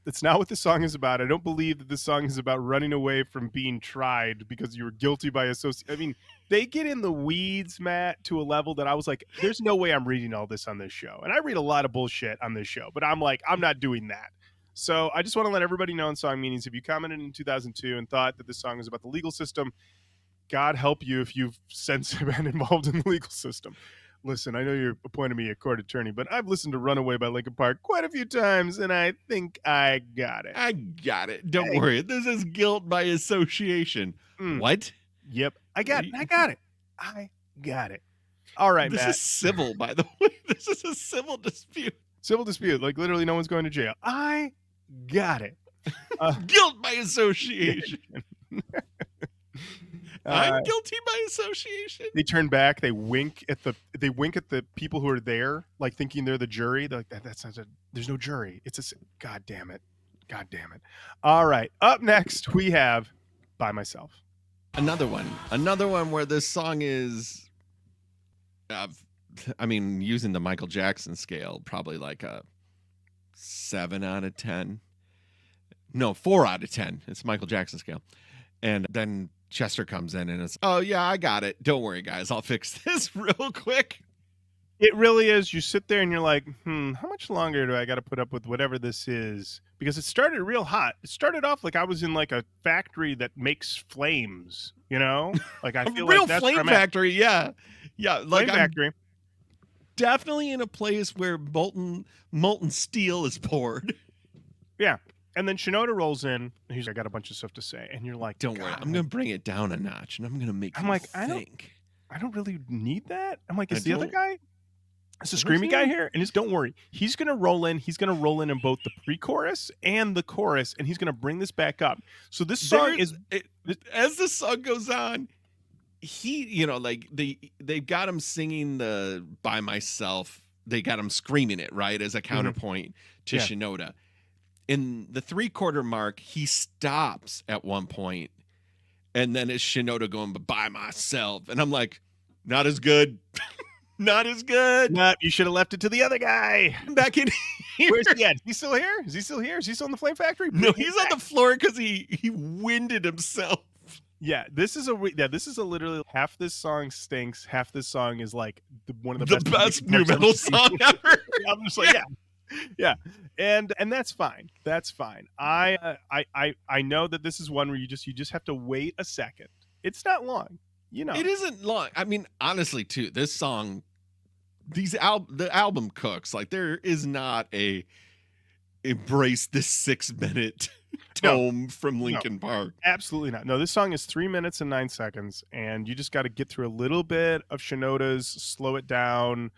that's not what the song is about. I don't believe that the song is about running away from being tried because you were guilty by association. I mean, they get in the weeds, Matt, to a level that I was like, there's no way I'm reading all this on this show. And I read a lot of bullshit on this show, but I'm like, I'm not doing that. So I just want to let everybody know in Song Meanings, if you commented in 2002 and thought that this song was about the legal system, God help you if you've since been involved in the legal system. Listen, I know you're appointing me a court attorney, but I've listened to Runaway by Linkin Park quite a few times, and I think I got it. I got it. Don't worry. This is guilt by association. What? Yep. I got it. I got it. I got it. All right, This Matt. is civil, by the way. This is a civil dispute. Civil dispute. Like, literally no one's going to jail. I got it. Guilt by association. I'm guilty by association. They turn back. They wink at the people who are there, like thinking they're the jury. They're like, that's not there's no jury. It's a God damn it. God damn it. All right. Up next, we have By Myself. Another one where this song is, I mean, using the Michael Jackson scale, probably like a 7 out of 10. No, 4 out of 10. It's Michael Jackson scale. And then Chester comes in and it's, oh yeah, I got it. Don't worry, guys. I'll fix this real quick. It really is. You sit there and you're like, how much longer do I got to put up with whatever this is? Because it started real hot. It started off like I was in like a factory that makes flames, you know? Like I feel real like that's flame factory, yeah. Yeah, like flame factory. Definitely in a place where molten steel is poured. Yeah. And then Shinoda rolls in. And he's like, I got a bunch of stuff to say. And you're like, don't worry. I'm going to bring it down a notch and I'm going to make you think. I don't really need that. I'm like, is the other guy? Is the screaming guy here? And don't worry. He's going to roll in. He's going to roll in both the pre-chorus and the chorus. And he's going to bring this back up. So this song as the song goes on, he, you know, like they've got him singing the By Myself. They got him screaming it, right? As a counterpoint to Shinoda. In the 3/4 mark, he stops at one point, and then it's Shinoda going, by myself. And I'm like, not as good. Not as good. Nope, you should have left it to the other guy. I'm back in here. Where's he at? Is he still here? Is he still here? Is he still in the flame factory? No, he's on the floor because he winded himself. Yeah, this is a literally half this song stinks. Half this song is like one of the best new metal song ever. I'm just like, yeah, and that's fine. That's fine. I know that this is one where you just have to wait a second. It's not long, you know. It isn't long. I mean, honestly, too, this song, the album cooks. Like there is not a embrace this 6-minute tome from Linkin Park. Absolutely not. No, this song is 3 minutes and 9 seconds, and you just got to get through a little bit of Shinoda's, slow it down.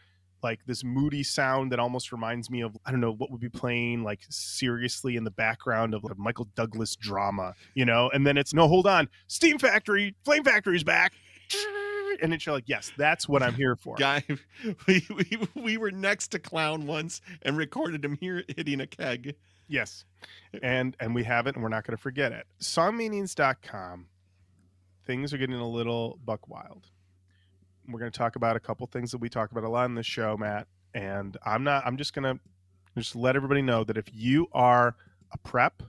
Like this moody sound that almost reminds me of, I don't know, what would be playing like seriously in the background of like a Michael Douglas drama, you know? And then it's, no, hold on, Steam Factory, Flame Factory's back. And it's like, yes, that's what I'm here for. Guy, we were next to Clown once and recorded him here hitting a keg. Yes. And we have it and we're not going to forget it. Songmeanings.com. Things are getting a little buck wild. We're going to talk about a couple things that we talk about a lot in this show, Matt. And I'm just going to let everybody know that if you are a prep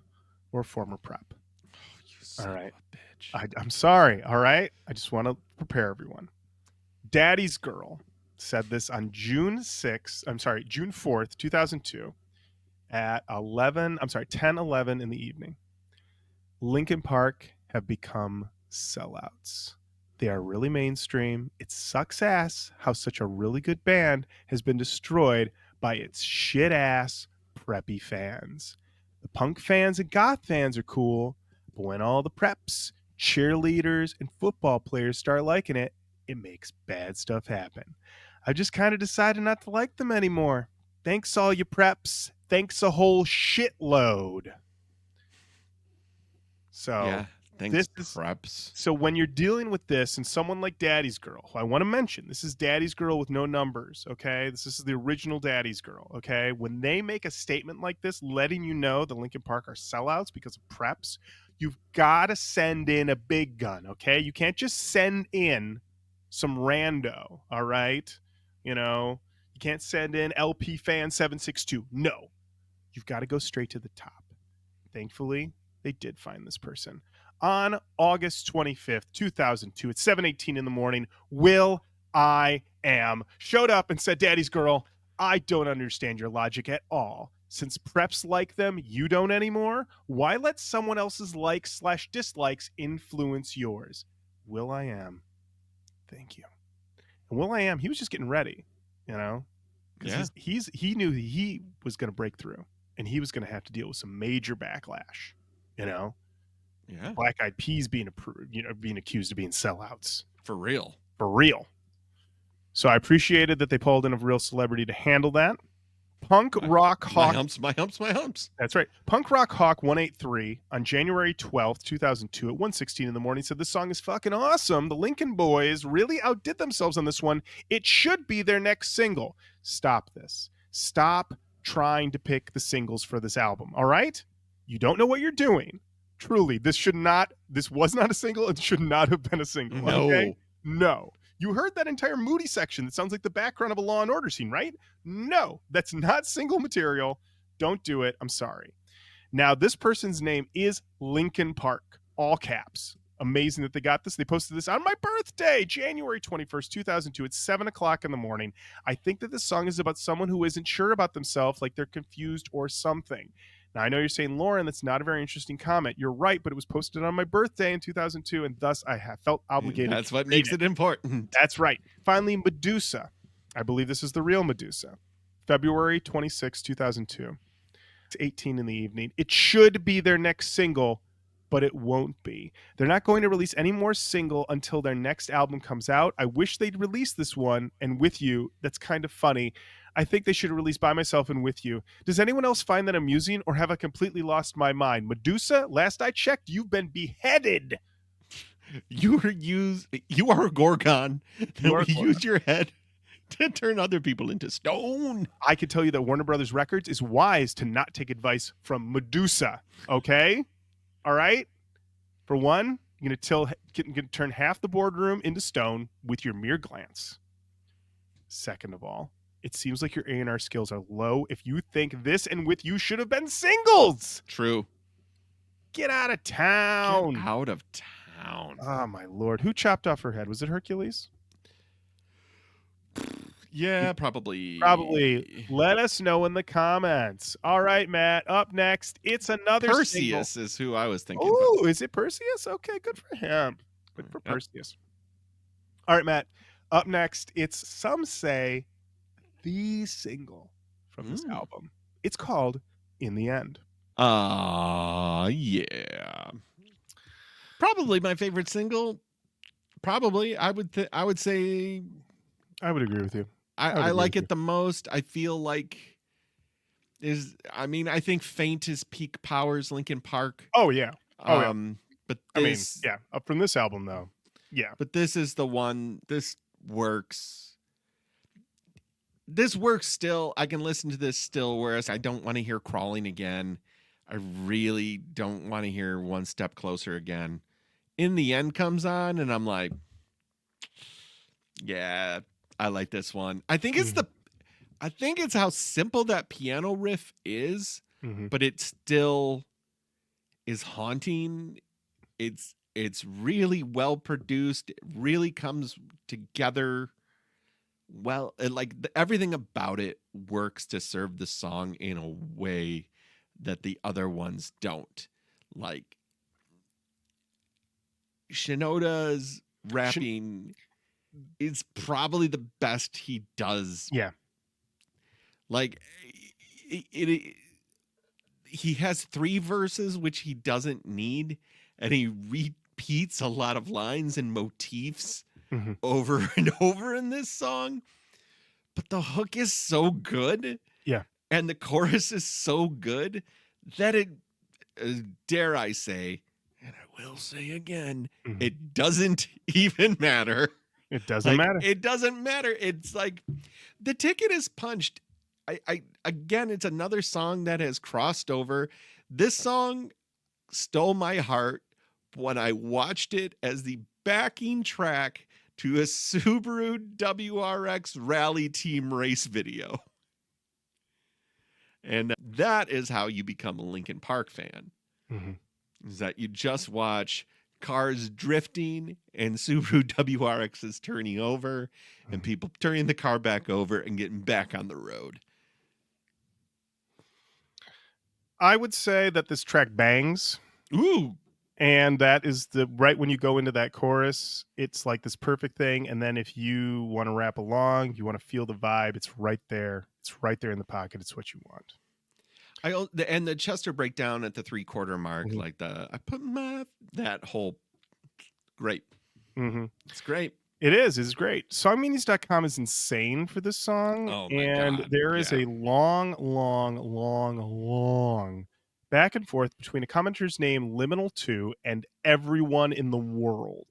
or a former prep. Oh, you son of a bitch. I'm sorry. All right. I just want to prepare everyone. Daddy's Girl said this on June 4th, 2002 at 10:11 in the evening. Linkin Park have become sellouts. They are really mainstream. It sucks ass how such a really good band has been destroyed by its shit ass preppy fans. The punk fans and goth fans are cool, but when all the preps cheerleaders and football players start liking it, it makes bad stuff happen. I just kind of decided not to like them anymore. Thanks, all you preps. Thanks a whole shitload. So Yeah. Thanks, this is preps. so when you're dealing with this and someone like Daddy's Girl, who I want to mention, this is Daddy's Girl with no numbers, okay? This is the original Daddy's Girl, okay? When they make a statement like this, letting you know the Linkin Park are sellouts because of preps, you've got to send in a big gun, okay? You can't just send in some rando, all right? You know, you can't send in LP fan 762. No, you've got to go straight to the top. Thankfully, they did find this person. On August 25th, 2002, at 7:18 in the morning, Will I Am showed up and said, Daddy's Girl, I don't understand your logic at all. Since preps like them, you don't anymore? Why let someone else's likes/dislikes influence yours? Will I Am. Thank you. And Will I Am, he was just getting ready, you know? Because he knew he was going to break through and he was going to have to deal with some major backlash, you know? Yeah. Black Eyed Peas being being accused of being sellouts. For real. For real. So I appreciated that they pulled in a real celebrity to handle that. Punk Rock Hawk. My humps. That's right. Punk Rock Hawk 183 on January 12th, 2002 at 1:16 in the morning said this song is fucking awesome. The Linkin Boys really outdid themselves on this one. It should be their next single. Stop this. Stop trying to pick the singles for this album. All right? You don't know what you're doing. Truly, this was not a single. It should not have been a single. No. Okay? No. You heard that entire Moody section that sounds like the background of a Law and Order scene, right? No, that's not single material. Don't do it. I'm sorry. Now, this person's name is Linkin Park, all caps. Amazing that they got this. They posted this on my birthday, January 21st, 2002. It's 7 o'clock in the morning. I think that this song is about someone who isn't sure about themselves, like they're confused or something. Now, I know you're saying, Lauren, that's not a very interesting comment. You're right, but it was posted on my birthday in 2002, and thus I have felt obligated. That's what makes it important. That's right. Finally, Medusa. I believe this is the real Medusa. February 26, 2002. It's 18 in the evening. It should be their next single, but it won't be. They're not going to release any more single until their next album comes out. I wish they'd release this one, and With You, that's kind of funny. I think they should release By Myself and With You. Does anyone else find that amusing, or have I completely lost my mind? Medusa, last I checked, you've been beheaded. You are a Gorgon. Use your head to turn other people into stone. I can tell you that Warner Brothers Records is wise to not take advice from Medusa. Okay? All right? For one, you're going to turn half the boardroom into stone with your mere glance. Second of all, it seems like your A&R skills are low if you think this and With You should have been singles. True. Get out of town. Get out of town. Oh, my Lord. Who chopped off her head? Was it Hercules? Yeah, probably. Probably. Let us know in the comments. All right, Matt. Up next, it's another Perseus single. is who I was thinking. Oh, is it Perseus? Okay, good for him. Good for Perseus. All right, Matt. Up next, it's some say the single from this album. It's called In the End. Yeah. Probably my favorite single. Probably. I would say I would agree with you. I like it the most. I feel like I think Faint is peak powers Linkin Park. Oh yeah. But this, from this album though. Yeah. But this is the one. This works. This works still. I can listen to this still, whereas I don't want to hear Crawling again. I really don't want to hear One Step Closer again. In the End comes on, and I'm like, yeah, I like this one. I think it's how simple that piano riff is, but it still is haunting. It's really well produced. It really comes together well. Everything about it works to serve the song in a way that the other ones don't. Like Shinoda's rapping is probably the best he does. Yeah. Like he has 3 verses, which he doesn't need, and he repeats a lot of lines and motifs over and over in this song, but the hook is so good. Yeah. And the chorus is so good that it, dare I say, and I will say again, it doesn't even matter. It doesn't matter. It doesn't matter. It's like the ticket is punched. I again, it's another song that has crossed over. This song stole my heart when I watched it as the backing track to a Subaru WRX rally team race video. And that is how you become a Linkin Park fan. Is that you just watch cars drifting and Subaru WRXs turning over and people turning the car back over and getting back on the road. I would say that this track bangs. Ooh. And that is right when you go into that chorus, it's like this perfect thing. And then if you want to rap along, you want to feel the vibe, it's right there. It's right there in the pocket. It's what you want. And the Chester breakdown at the 3/4 mark, like I put that whole great. It's great. It is. It's great. Songmeanings.com is insane for this song. Oh my and God. there is a long back and forth between a commenter's name, Liminal 2, and everyone in the world.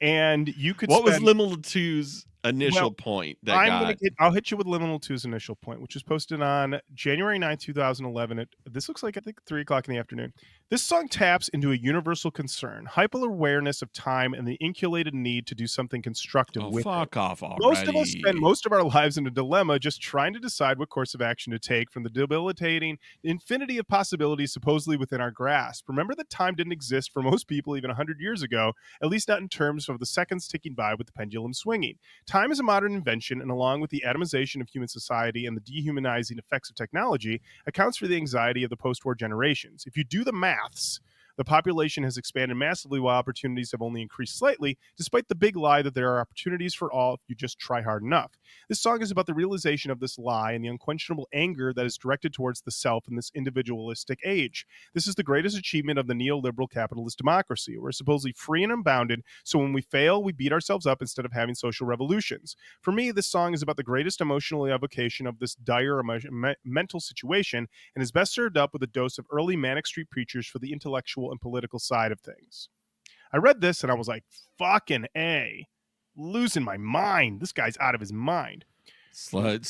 And you could What was Liminal 2's initial point I'll hit you with Liminal 2's initial point, which was posted on January 9th, 2011. This looks like, I think, 3 o'clock in the afternoon. This song taps into a universal concern, hyper-awareness of time, and the inculated need to do something constructive with fuck it. off already. Most of us spend most of our lives in a dilemma just trying to decide what course of action to take from the debilitating infinity of possibilities supposedly within our grasp. Remember that time didn't exist for most people even 100 years ago, at least not in terms of the seconds ticking by with the pendulum swinging. Time is a modern invention, and along with the atomization of human society and the dehumanizing effects of technology, accounts for the anxiety of the post-war generations. If you do the maths, the population has expanded massively while opportunities have only increased slightly, despite the big lie that there are opportunities for all if you just try hard enough. This song is about the realization of this lie and the unquenchable anger that is directed towards the self in this individualistic age. This is the greatest achievement of the neoliberal capitalist democracy. We're supposedly free and unbounded, so when we fail, we beat ourselves up instead of having social revolutions. For me, this song is about the greatest emotional evocation of this dire mental situation and is best served up with a dose of early Manic Street Preachers for the intellectual and political side of things. I read this and I was like, fucking A. Losing my mind. This guy's out of his mind. Slow.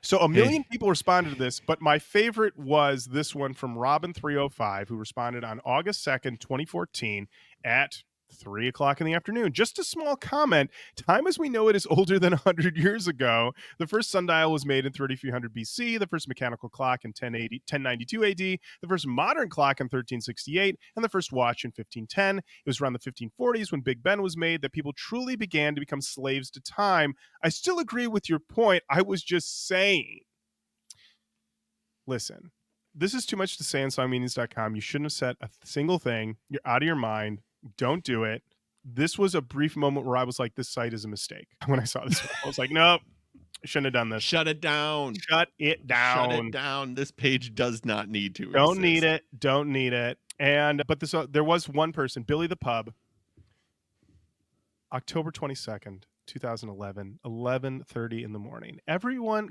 So a million people responded to this, but my favorite was this one from Robin305, who responded on August 2nd, 2014 at 3 o'clock in the afternoon. Just a small comment. Time as we know it is older than 100 years ago. The first sundial was made in 3300 BC, the first mechanical clock in 1092 AD, the first modern clock in 1368, and the first watch in 1510. It was around the 1540s when Big Ben was made that people truly began to become slaves to time. I still agree with your point. I was just saying. Listen, this is too much to say on songmeanings.com. You shouldn't have said a single thing. You're out of your mind. Don't do it. This was a brief moment where I was like, this site is a mistake. When I saw this, I was like, nope, I shouldn't have done this. Shut it down. Shut it down. Shut it down. This page does not need to Don't need it. Don't need it. But this there was one person, Billy the Pub, October 22nd, 2011, 11:30 in the morning.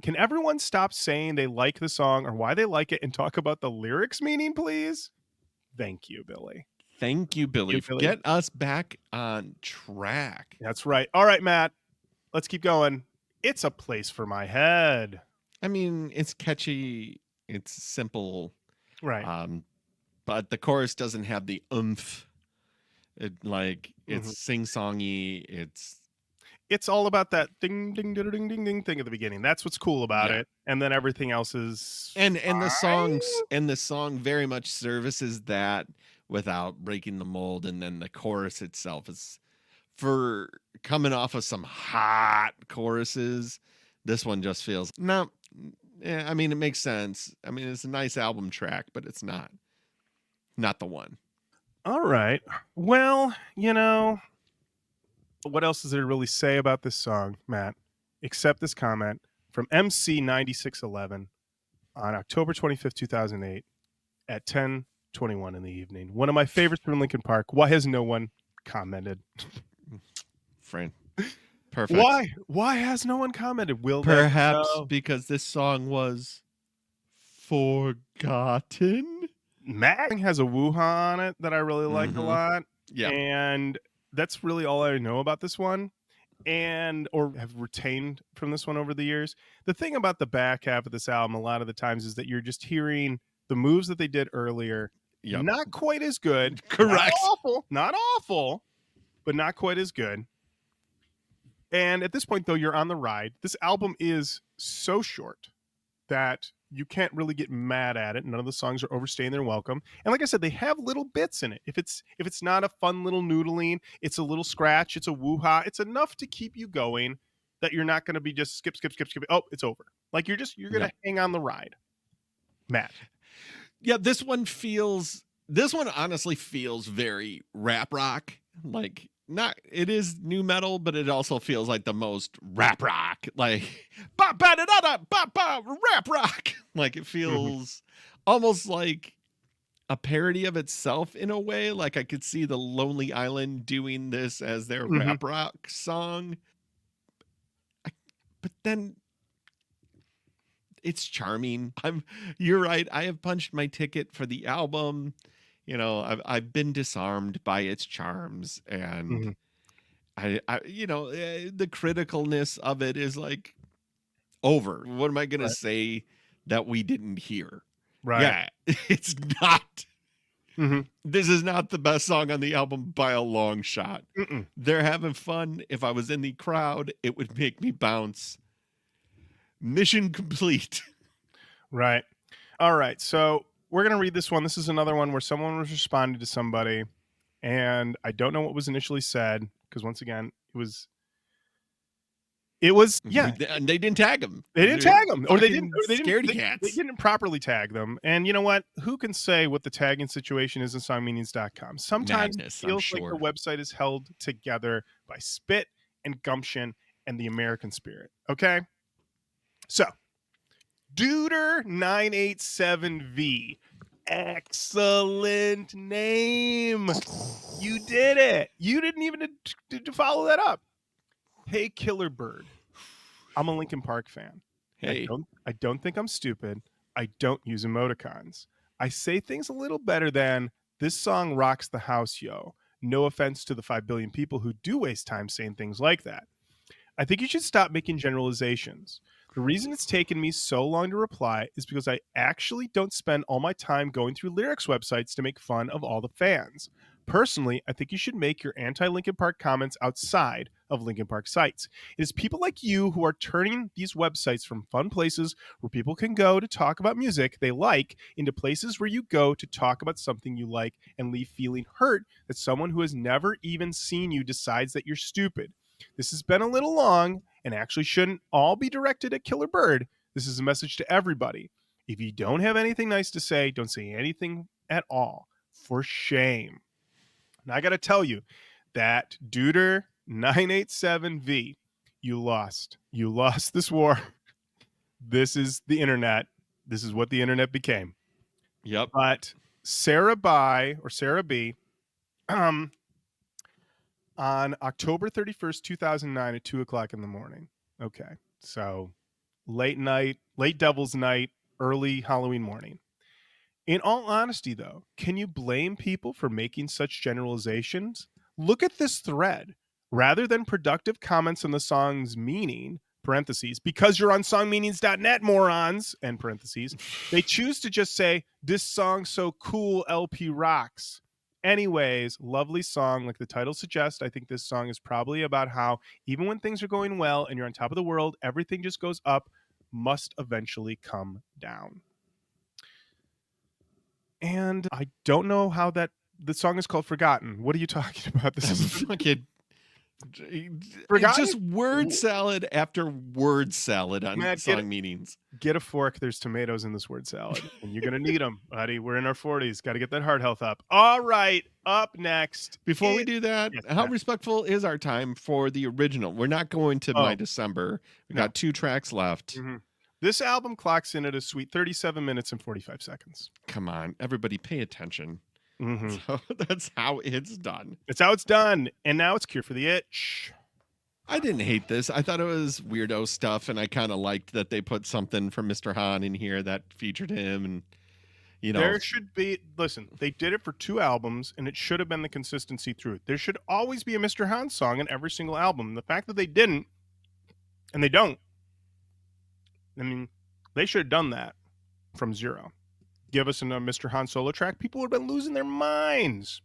Can everyone stop saying they like the song or why they like it and talk about the lyrics meaning, please? Thank you, Billy. Thank you, Billy. Get us back on track. That's right. All right, Matt. Let's keep going. It's a place for my head. I mean, it's catchy. It's simple. Right. But the chorus doesn't have the oomph. It's sing-songy. It's all about that ding ding ding ding ding ding thing at the beginning. That's what's cool about it. And then everything else is and the song very much services that without breaking the mold. And then the chorus itself is, for coming off of some hot choruses, this one just feels I mean, it makes sense. I mean, it's a nice album track, but it's not the one. All right. Well, what else is there to really say about this song, Matt, except this comment from MC9611 on October 25th, 2008 at 10 21 in the evening. One of my favorites from Linkin Park. Why has no one commented? Friend. Perfect. Why has no one commented? Will that Perhaps because this song was forgotten. Matt has a woo-ha on it that I really like a lot. Yeah. And that's really all I know about this one or have retained from this one over the years. The thing about the back half of this album a lot of the times is that you're just hearing the moves that they did earlier. Yep. Not quite as good. Correct. Not awful, but not quite as good. And at this point, though, you're on the ride. This album is so short that you can't really get mad at it. None of the songs are overstaying their welcome. And like I said, they have little bits in it. If it's not a fun little noodling, it's a little scratch, it's a woo-ha, it's enough to keep you going that you're not going to be just skip. Oh, it's over. Like you're going to hang on the ride. Matt. Yeah, this one honestly feels very rap rock. Like it is new metal, but it also feels like the most rap rock, like rap rock. Like it feels almost like a parody of itself in a way. Like I could see the Lonely Island doing this as their rap rock song. But then it's charming. You're right. I have punched my ticket for the album. You know, I've been disarmed by its charms, and I the criticalness of it is like over. What am I going to say that we didn't hear? Right. Yeah, it's not. This is not the best song on the album by a long shot. They're having fun. If I was in the crowd, it would make me bounce. Mission complete. Right. All right. So we're going to read this one. This is another one where someone was responding to somebody, and I don't know what was initially said because once again, it was yeah. And they didn't tag them. They didn't tag them, or they didn't. Scaredy cats. They didn't properly tag them. And you know what? Who can say what the tagging situation is in songmeanings.com? Sometimes it feels like the website is held together by spit and gumption and the American spirit. Okay. So, Duder987V. Excellent name. You did it. You didn't even to follow that up. Hey, Killer Bird. I'm a Linkin Park fan. Hey. I don't think I'm stupid. I don't use emoticons. I say things a little better than, this song rocks the house, yo. No offense to the 5 billion people who do waste time saying things like that. I think you should stop making generalizations. The reason it's taken me so long to reply is because I actually don't spend all my time going through lyrics websites to make fun of all the fans. Personally, I think you should make your anti-Linkin Park comments outside of Linkin Park sites. It is people like you who are turning these websites from fun places where people can go to talk about music they like into places where you go to talk about something you like and leave feeling hurt that someone who has never even seen you decides that you're stupid. This has been a little long and actually shouldn't all be directed at Killer Bird. This is a message to everybody. If you don't have anything nice to say, don't say anything at all. For shame. Now I got to tell you that Duder987V, you lost. You lost this war. This is the internet. This is what the internet became. Yep. But Sarah B, on October 31st, 2009 at 2 o'clock in the morning. Okay. So late devil's night, early Halloween morning. In all honesty, though, can you blame people for making such generalizations? Look at this thread. Rather than productive comments on the song's meaning, parentheses, because you're on songmeanings.net, morons, end parentheses, they choose to just say, this song's so cool, LP rocks. Anyways, lovely song. Like the title suggests, I think this song is probably about how even when things are going well and you're on top of the world, everything just goes up, must eventually come down. And I don't know how the song is called Forgotten. What are you talking about? This is fucking It's just word salad after word salad on Matt, song meanings. Get a fork. There's tomatoes in this word salad, and you're going to need them, buddy. We're in our 40s. Got to get that heart health up. All right. Up next. Before we do that, how respectful is our time for the original? We're not going to My December. We got 2 tracks left. This album clocks in at a sweet 37 minutes and 45 seconds. Come on, everybody pay attention. Mm-hmm. So that's how it's done. It's how it's done. And now it's Cure for the Itch. I didn't hate this. I thought it was weirdo stuff, and I kind of liked that they put something from Mr. Hahn in here that featured him. And, you know, there should be, listen, they did it for 2 albums, and it should have been the consistency through it. There should always be a Mr. Hahn song in every single album. And the fact that they didn't, and they don't, I mean, they should have done that from zero. Give us a Mr. Hahn solo track. People would have been losing their minds.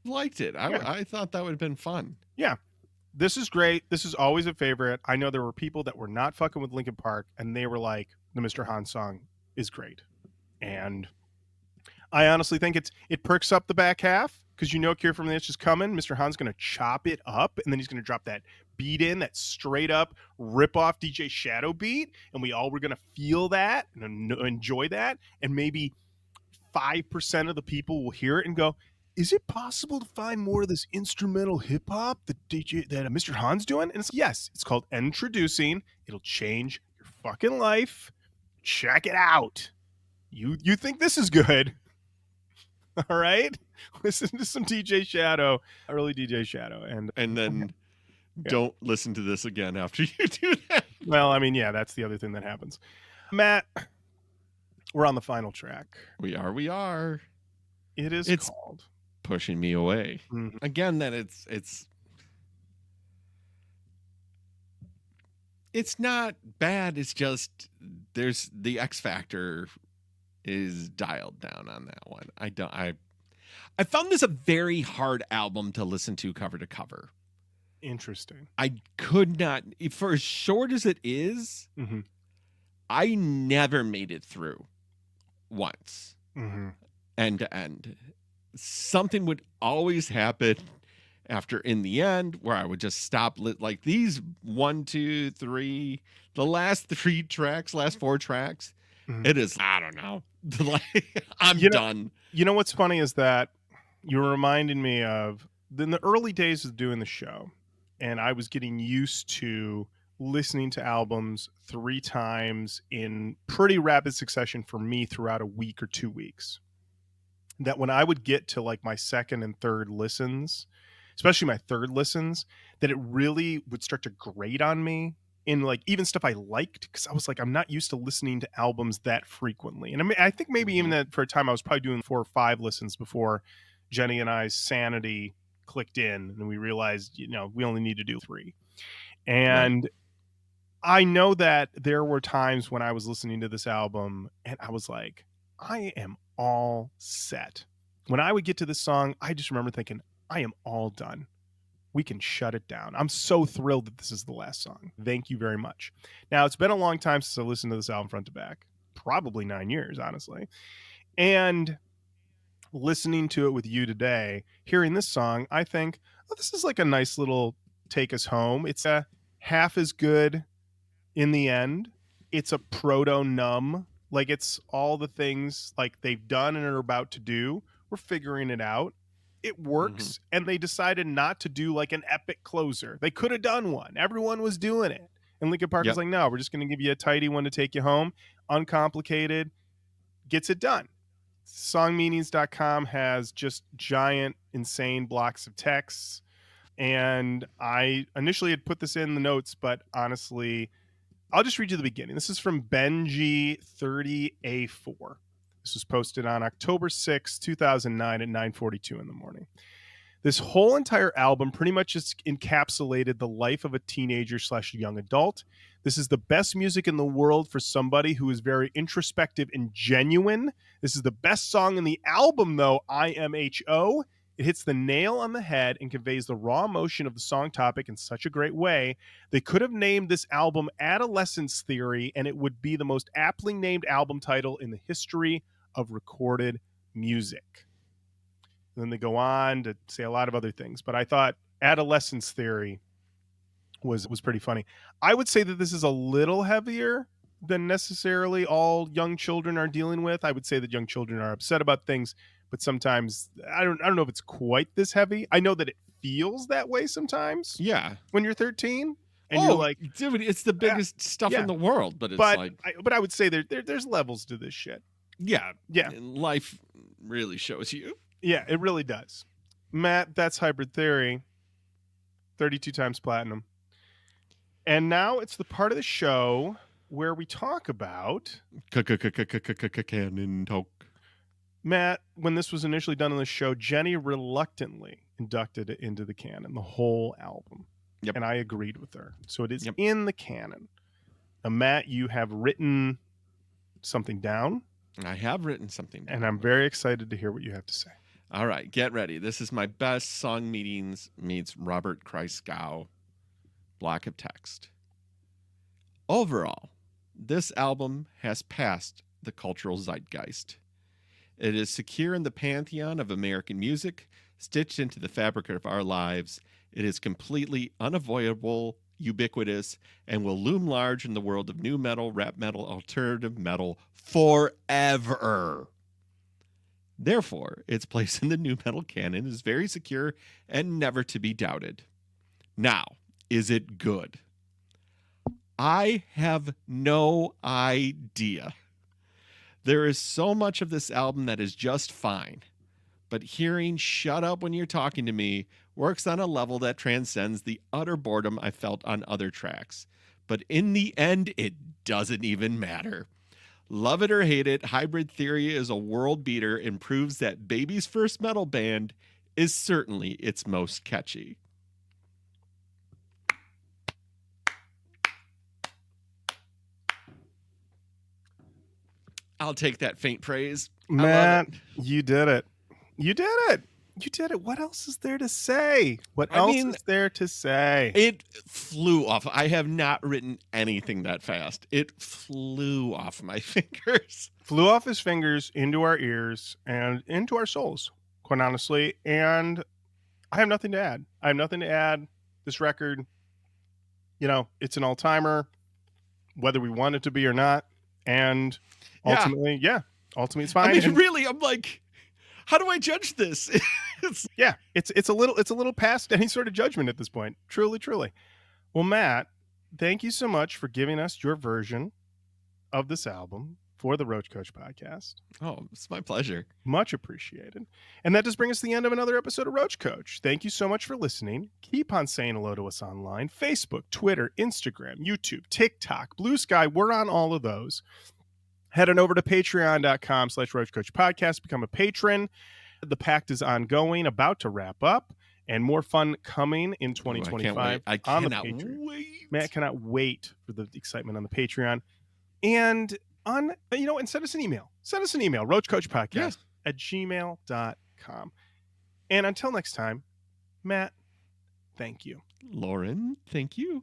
Liked it. I thought that would have been fun. Yeah. This is great. This is always a favorite. I know there were people that were not fucking with Linkin Park, and they were like, the Mr. Hahn song is great. And I honestly think it perks up the back half, because you know Cure from the Itch is coming. Mr. Hahn's going to chop it up, and then he's going to drop that beat in, that straight up rip off DJ Shadow beat, and we all were going to feel that and enjoy that, and maybe 5% of the people will hear it and go, is it possible to find more of this instrumental hip hop that Mr. Hahn's doing? And it's yes, it's called Introducing. It'll change your fucking life. Check it out. You think this is good? All right, listen to some DJ Shadow, early DJ Shadow, and then don't listen to this again after you do that. Well, I mean, yeah, that's the other thing that happens. Matt, we're on the final track. We are. It's called Pushing Me Away. Mm-hmm. Again, that it's not bad. It's just there's the X factor is dialed down on that one. I found this a very hard album to listen to cover to cover. Interesting. I could not, for as short as it is, mm-hmm. I never made it through once, mm-hmm. end to end. Something would always happen after in the end where I would just stop. Like these 1, 2, 3, the last 3 tracks, last 4 tracks, mm-hmm. it is, I don't know. I'm done. You know what's funny is that you're reminding me of in the early days of doing the show, and I was getting used to listening to albums 3 times in pretty rapid succession for me throughout a week or 2 weeks. That when I would get to like my second and third listens, especially my third listens, that it really would start to grate on me in like even stuff I liked, because I was like, I'm not used to listening to albums that frequently. And I mean, I think maybe even that for a time I was probably doing 4 or 5 listens before Jenny and I's sanity clicked in and we realized, we only need to do 3. And right. I know that there were times when I was listening to this album and I was like, I am all set. When I would get to this song, I just remember thinking, I am all done. We can shut it down. I'm so thrilled that this is the last song. Thank you very much. Now, it's been a long time since I listened to this album front to back. Probably 9 years, honestly. And listening to it with you today, hearing this song, I think, oh, this is like a nice little take us home. It's a half as good in the end. It's a proto-numb. Like it's all the things like they've done and are about to do. We're figuring it out. It works, mm-hmm. and they decided not to do like an epic closer. They could have done one. Everyone was doing it. And Linkin Park was like, no, we're just going to give you a tidy one to take you home. Uncomplicated. Gets it done. Songmeanings.com has just giant, insane blocks of texts. And I initially had put this in the notes, but honestly, I'll just read you the beginning. This is from Benji30A4. This was posted on October 6, 2009 at 9:42 in the morning. This whole entire album pretty much just encapsulated the life of a teenager / young adult. This is the best music in the world for somebody who is very introspective and genuine. This is the best song in the album, though, IMHO. It hits the nail on the head and conveys the raw emotion of the song topic in such a great way. They could have named this album Adolescence Theory, and it would be the most aptly named album title in the history of recorded music. And then they go on to say a lot of other things, but I thought Adolescence Theory was pretty funny. I would say that this is a little heavier than necessarily all young children are dealing with. I would say that young children are upset about things, but sometimes I don't know if it's quite this heavy. I know that it feels that way sometimes. Yeah. When you're 13. And you're like, dude, it's the biggest stuff in the world, but it's like, but I would say there's levels to this shit. Yeah. Yeah. Life really shows you. Yeah, it really does. Matt, that's Hybrid Theory. 32 times platinum. And now it's the part of the show where we talk about Canon talk. Matt, when this was initially done on the show, Jenny reluctantly inducted it into the canon, the whole album. Yep. And I agreed with her. So it is in the canon. Now, Matt, you have written something down. I have written something down. And I'm very excited to hear what you have to say. All right, get ready. This is my best song meetings meets Robert Christgau block of text. Overall, this album has passed the cultural zeitgeist. It is secure in the pantheon of American music, stitched into the fabric of our lives. It is completely unavoidable, ubiquitous, and will loom large in the world of new metal, rap metal, alternative metal forever. Therefore, its place in the new metal canon is very secure and never to be doubted. Now, is it good? I have no idea. There is so much of this album that is just fine, but hearing Shut Up When You're Talking to Me works on a level that transcends the utter boredom I felt on other tracks. But in the end, it doesn't even matter. Love it or hate it, Hybrid Theory is a world beater and proves that Baby's first metal band is certainly its most catchy. I'll take that faint praise. Matt, you did it. You did it. You did it. What else is there to say? What else is there to say? It flew off. I have not written anything that fast. It flew off my fingers. Flew off his fingers into our ears and into our souls, quite honestly. And I have nothing to add. I have nothing to add. This record, you know, it's an all-timer, whether we want it to be or not. And ultimately, ultimately it's fine. I mean, really, I'm like, how do I judge this? It's a little past any sort of judgment at this point. Truly. Well, Matt, thank you so much for giving us your version of this album for the Roach Koach podcast. Oh, it's my pleasure. Much appreciated. And that does bring us to the end of another episode of Roach Koach. Thank you so much for listening. Keep on saying hello to us online. Facebook, Twitter, Instagram, YouTube, TikTok, Blue Sky. We're on all of those. Head on over to patreon.com/Roach Koach podcast. Become a patron. The pact is ongoing, about to wrap up, and more fun coming in 2025. I cannot wait. Matt cannot wait for the excitement on the Patreon. And and send us an email. roachkoachpodcast at gmail.com. And until next time, Matt, thank you. Lauren, thank you.